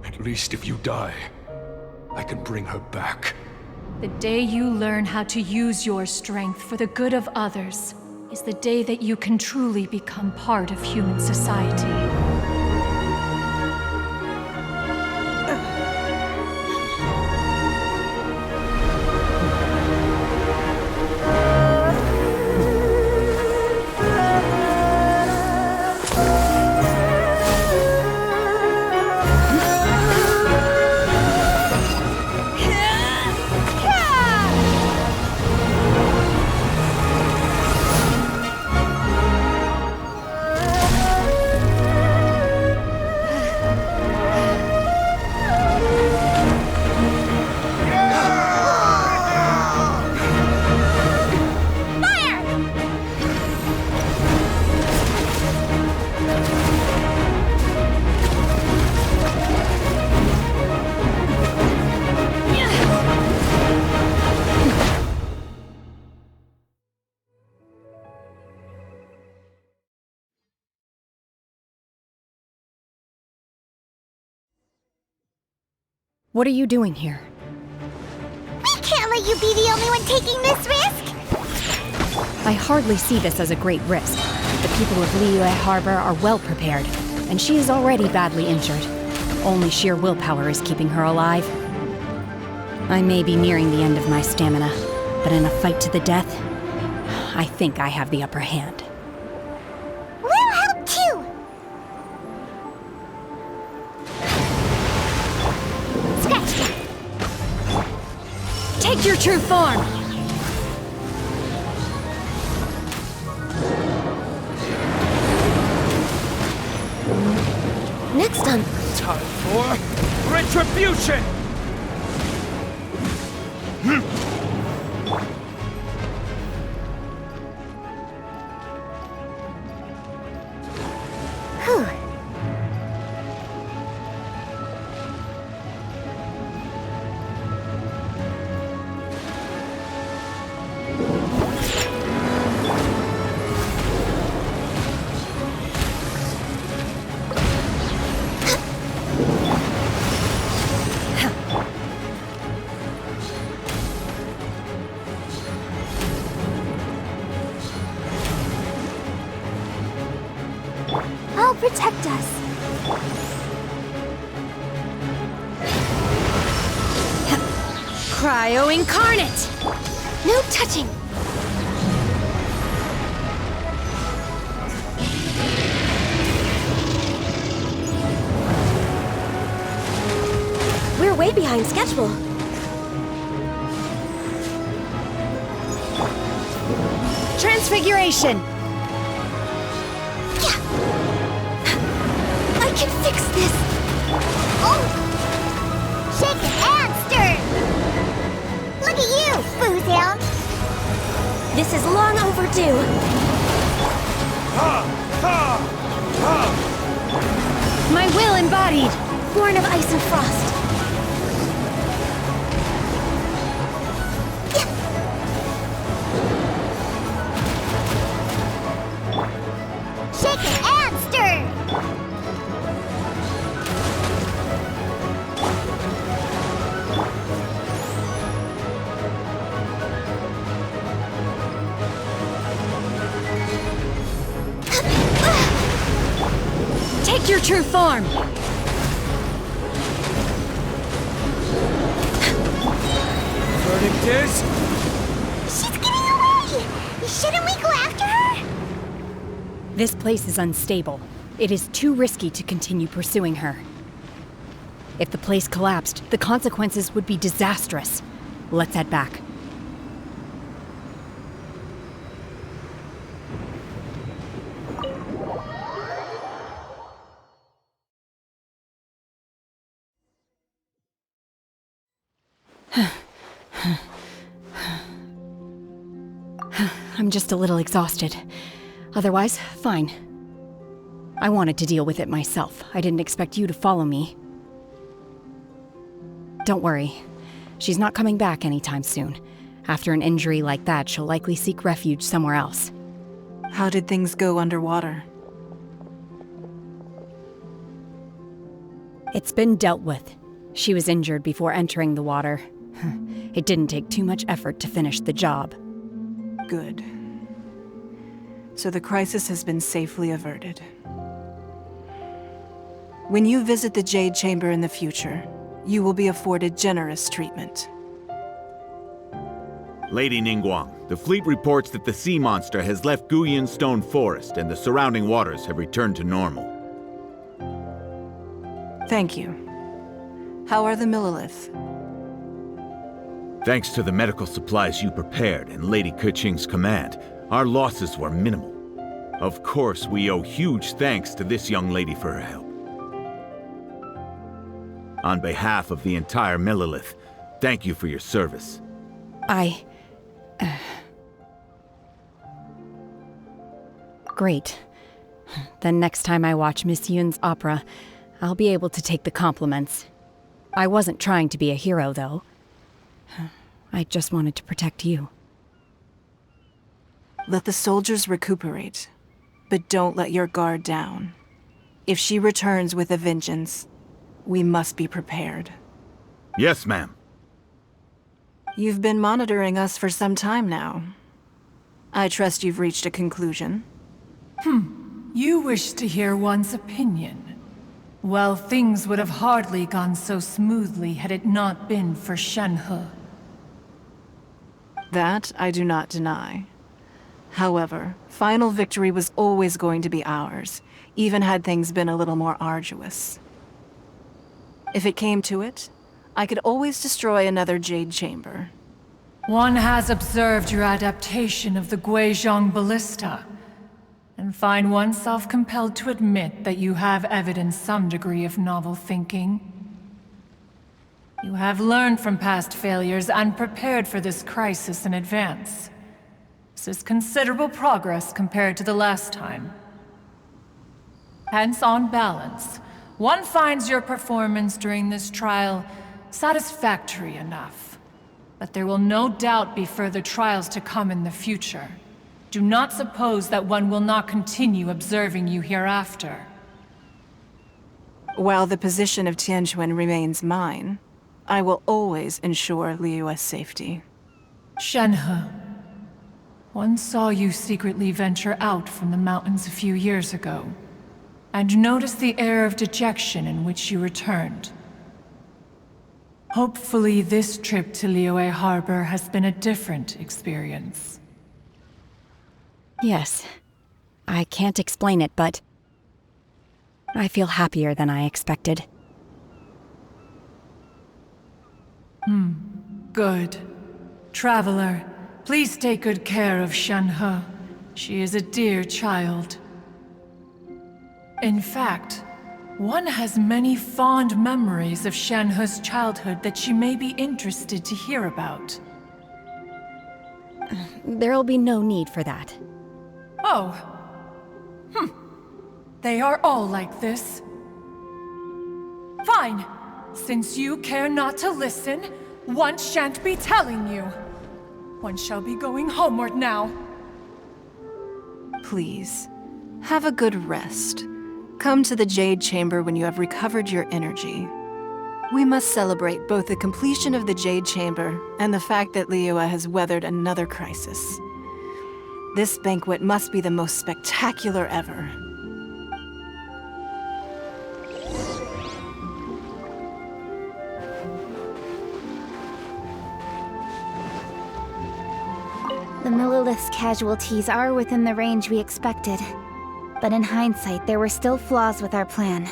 At least if you die, I can bring her back. The day you learn how to use your strength for the good of others is the day that you can truly become part of human society. What are you doing here? We can't let you be the only one taking this risk! I hardly see this as a great risk. The people of Liyue Harbor are well prepared, and she is already badly injured. Only sheer willpower is keeping her alive. I may be nearing the end of my stamina, but in a fight to the death, I think I have the upper hand. We'll help too! Scratch that! Take your true form! Next time. Time for retribution! protect us. Cryo Incarnate! No touching! We're way behind schedule. Transfiguration! Yeah. I can fix this! Oh! Shake it and stir! Look at you, Boozehound! This is long overdue. My will embodied! Born of ice and frost. Shake it and stir! Take your true form! Verdict is? She's getting away! Shouldn't we go after her? This place is unstable. It is too risky to continue pursuing her. If the place collapsed, the consequences would be disastrous. Let's head back. I'm just a little exhausted. Otherwise, fine. I wanted to deal with it myself. I didn't expect you to follow me. Don't worry. She's not coming back anytime soon. After an injury like that, she'll likely seek refuge somewhere else. How did things go underwater? It's been dealt with. She was injured before entering the water. It didn't take too much effort to finish the job. Good. So the crisis has been safely averted. When you visit the Jade Chamber in the future, you will be afforded generous treatment. Lady Ningguang, the fleet reports that the sea monster has left Guyun Stone Forest and the surrounding waters have returned to normal. Thank you. How are the Millilith? Thanks to the medical supplies you prepared and Lady Keqing's command, our losses were minimal. Of course, we owe huge thanks to this young lady for her help. On behalf of the entire Millilith, thank you for your service. Great. Then next time I watch Miss Yun's opera, I'll be able to take the compliments. I wasn't trying to be a hero, though. I just wanted to protect you. Let the soldiers recuperate, but don't let your guard down. If she returns with a vengeance, we must be prepared. Yes, ma'am. You've been monitoring us for some time now. I trust you've reached a conclusion. You wish to hear one's opinion. Well, things would have hardly gone so smoothly had it not been for Shenhe. That I do not deny. However, final victory was always going to be ours, even had things been a little more arduous. If it came to it, I could always destroy another Jade Chamber. One has observed your adaptation of the Guizhong Ballista, and find oneself compelled to admit that you have evidenced some degree of novel thinking. You have learned from past failures and prepared for this crisis in advance. This is considerable progress compared to the last time. Hence, on balance, one finds your performance during this trial satisfactory enough. But there will no doubt be further trials to come in the future. Do not suppose that one will not continue observing you hereafter. While the position of Tianquan remains mine, I will always ensure Liyue's safety. Shenhe, one saw you secretly venture out from the mountains a few years ago. and notice the air of dejection in which you returned. Hopefully this trip to Liyue Harbor has been a different experience. Yes. I can't explain it, but I feel happier than I expected. Good. Traveler, please take good care of Shenhe. She is a dear child. In fact, one has many fond memories of Shenhe's childhood that she may be interested to hear about. There'll be no need for that. Oh. They are all like this. Fine. Since you care not to listen, one shan't be telling you. One shall be going homeward now. Please, have a good rest. Come to the Jade Chamber when you have recovered your energy. We must celebrate both the completion of the Jade Chamber and the fact that Liyue has weathered another crisis. This banquet must be the most spectacular ever. The Millilith's casualties are within the range we expected. But in hindsight, there were still flaws with our plan.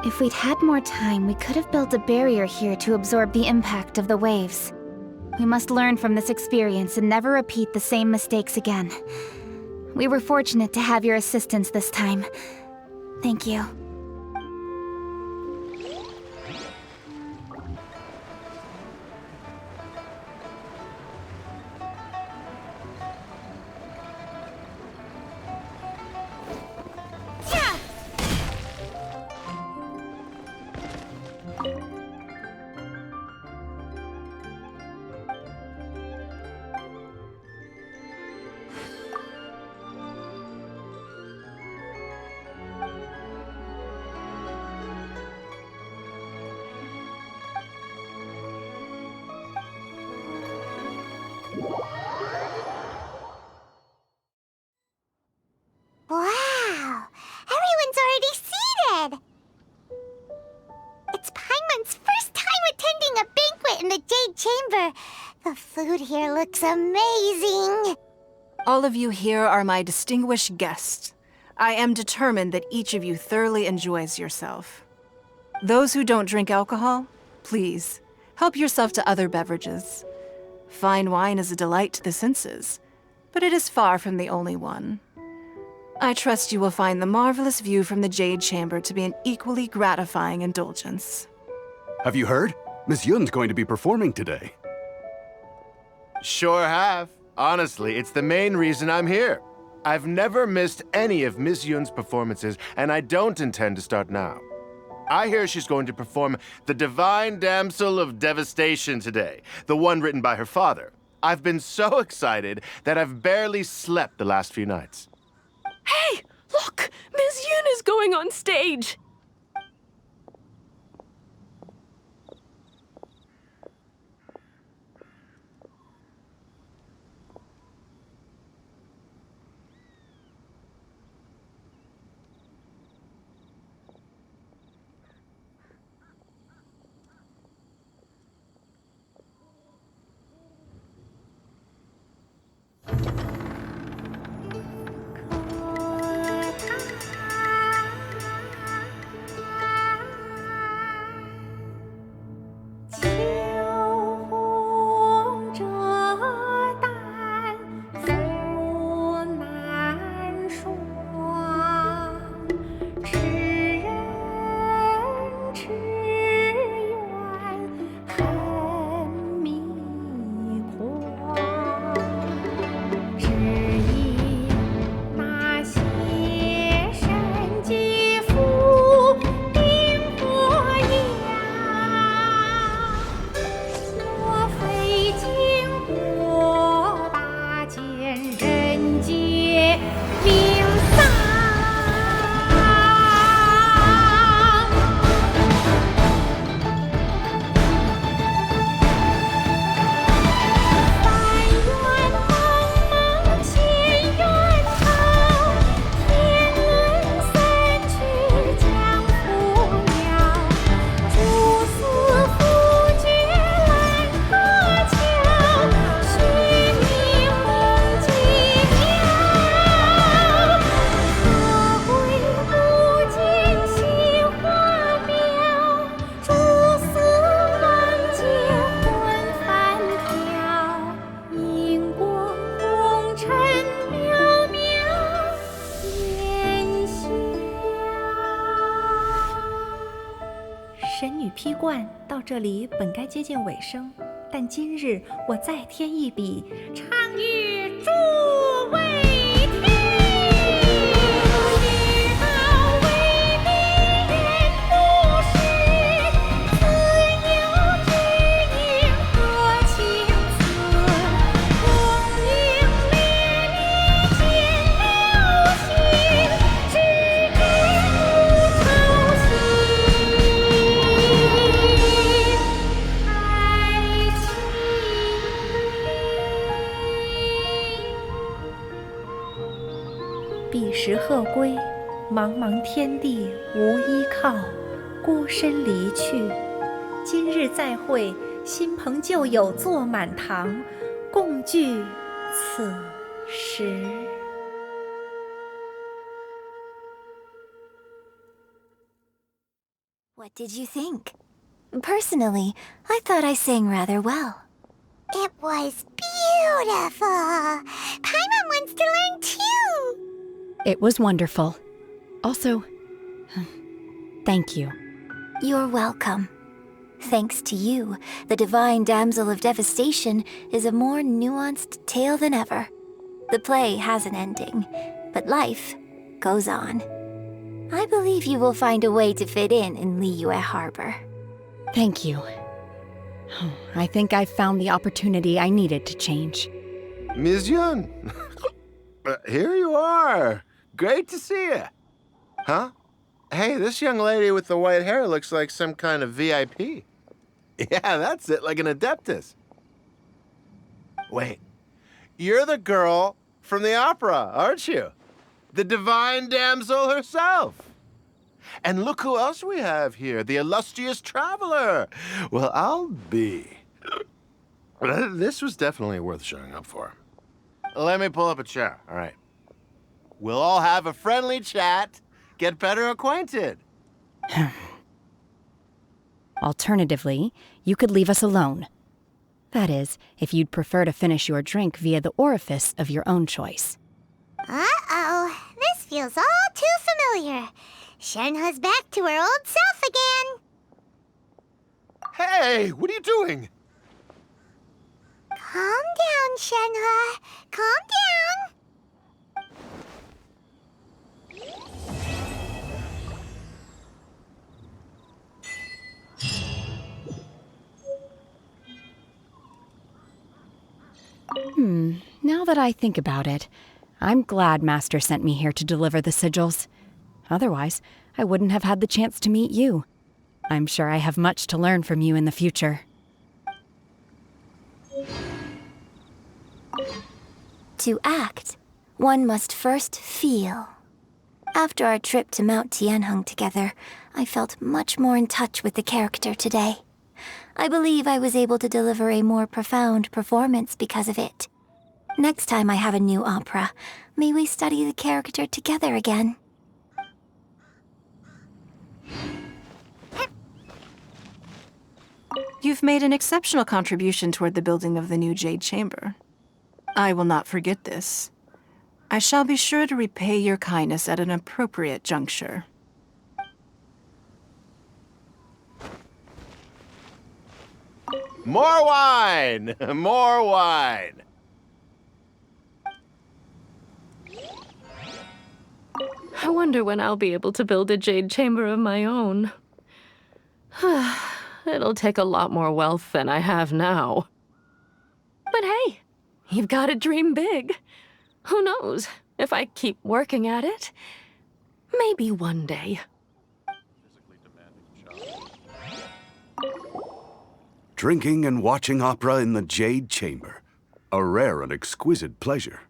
If we'd had more time, we could have built a barrier here to absorb the impact of the waves. We must learn from this experience and never repeat the same mistakes again. We were fortunate to have your assistance this time. Thank you. Wow! Everyone's already seated! It's Paimon's first time attending a banquet in the Jade Chamber. The food here looks amazing! All of you here are my distinguished guests. I am determined that each of you thoroughly enjoys yourself. Those who don't drink alcohol, please, help yourself to other beverages. Fine wine is a delight to the senses, but it is far from the only one. I trust you will find the marvelous view from the Jade Chamber to be an equally gratifying indulgence. Have you heard? Miss Yun's going to be performing today. Sure have. Honestly, it's the main reason I'm here. I've never missed any of Miss Yun's performances, and I don't intend to start now. I hear she's going to perform The Divine Damsel of Devastation today, the one written by her father. I've been so excited that I've barely slept the last few nights. Hey, look! Miss Yun is going on stage! 批贯，到这里本该接近尾声，但今日我再添一笔，倡议诸位听，知道为敌人不是，自有知音和情色，功名烈烈见了心，只知不愁心。彼时鹤归，茫茫天地无依靠，孤身离去。今日再会，新朋旧友坐满堂，共聚此时。What did you think? Personally, I thought I sang rather well. It was beautiful. Paimon wants to learn too. It was wonderful. Also, thank you. You're welcome. Thanks to you, the Divine Damsel of Devastation is a more nuanced tale than ever. The play has an ending, but life goes on. I believe you will find a way to fit in Liyue Harbor. Thank you. I think I've found the opportunity I needed to change. Ms. Yun, here you are. Great to see you. Huh? Hey, this young lady with the white hair looks like some kind of VIP. Yeah, that's it, like an Adeptus. Wait, you're the girl from the opera, aren't you? The Divine Damsel herself. And look who else we have here, the illustrious traveler. Well, I'll be. This was definitely worth showing up for. Let me pull up a chair, all right. We'll all have a friendly chat, get better acquainted. Alternatively, you could leave us alone. That is, if you'd prefer to finish your drink via the orifice of your own choice. Uh-oh, this feels all too familiar. Shenhe's back to her old self again. Hey, what are you doing? Calm down, Shenhe. Calm down. Now that I think about it, I'm glad Master sent me here to deliver the sigils. Otherwise, I wouldn't have had the chance to meet you. I'm sure I have much to learn from you in the future. To act, one must first feel. After our trip to Mount Tianheng together, I felt much more in touch with the character today. I believe I was able to deliver a more profound performance because of it. Next time I have a new opera, may we study the character together again. You've made an exceptional contribution toward the building of the new Jade Chamber. I will not forget this. I shall be sure to repay your kindness at an appropriate juncture. More wine! More wine! I wonder when I'll be able to build a Jade Chamber of my own. It'll take a lot more wealth than I have now. But hey, you've got to dream big. Who knows? If I keep working at it, maybe one day. Drinking and watching opera in the Jade Chamber. A rare and exquisite pleasure.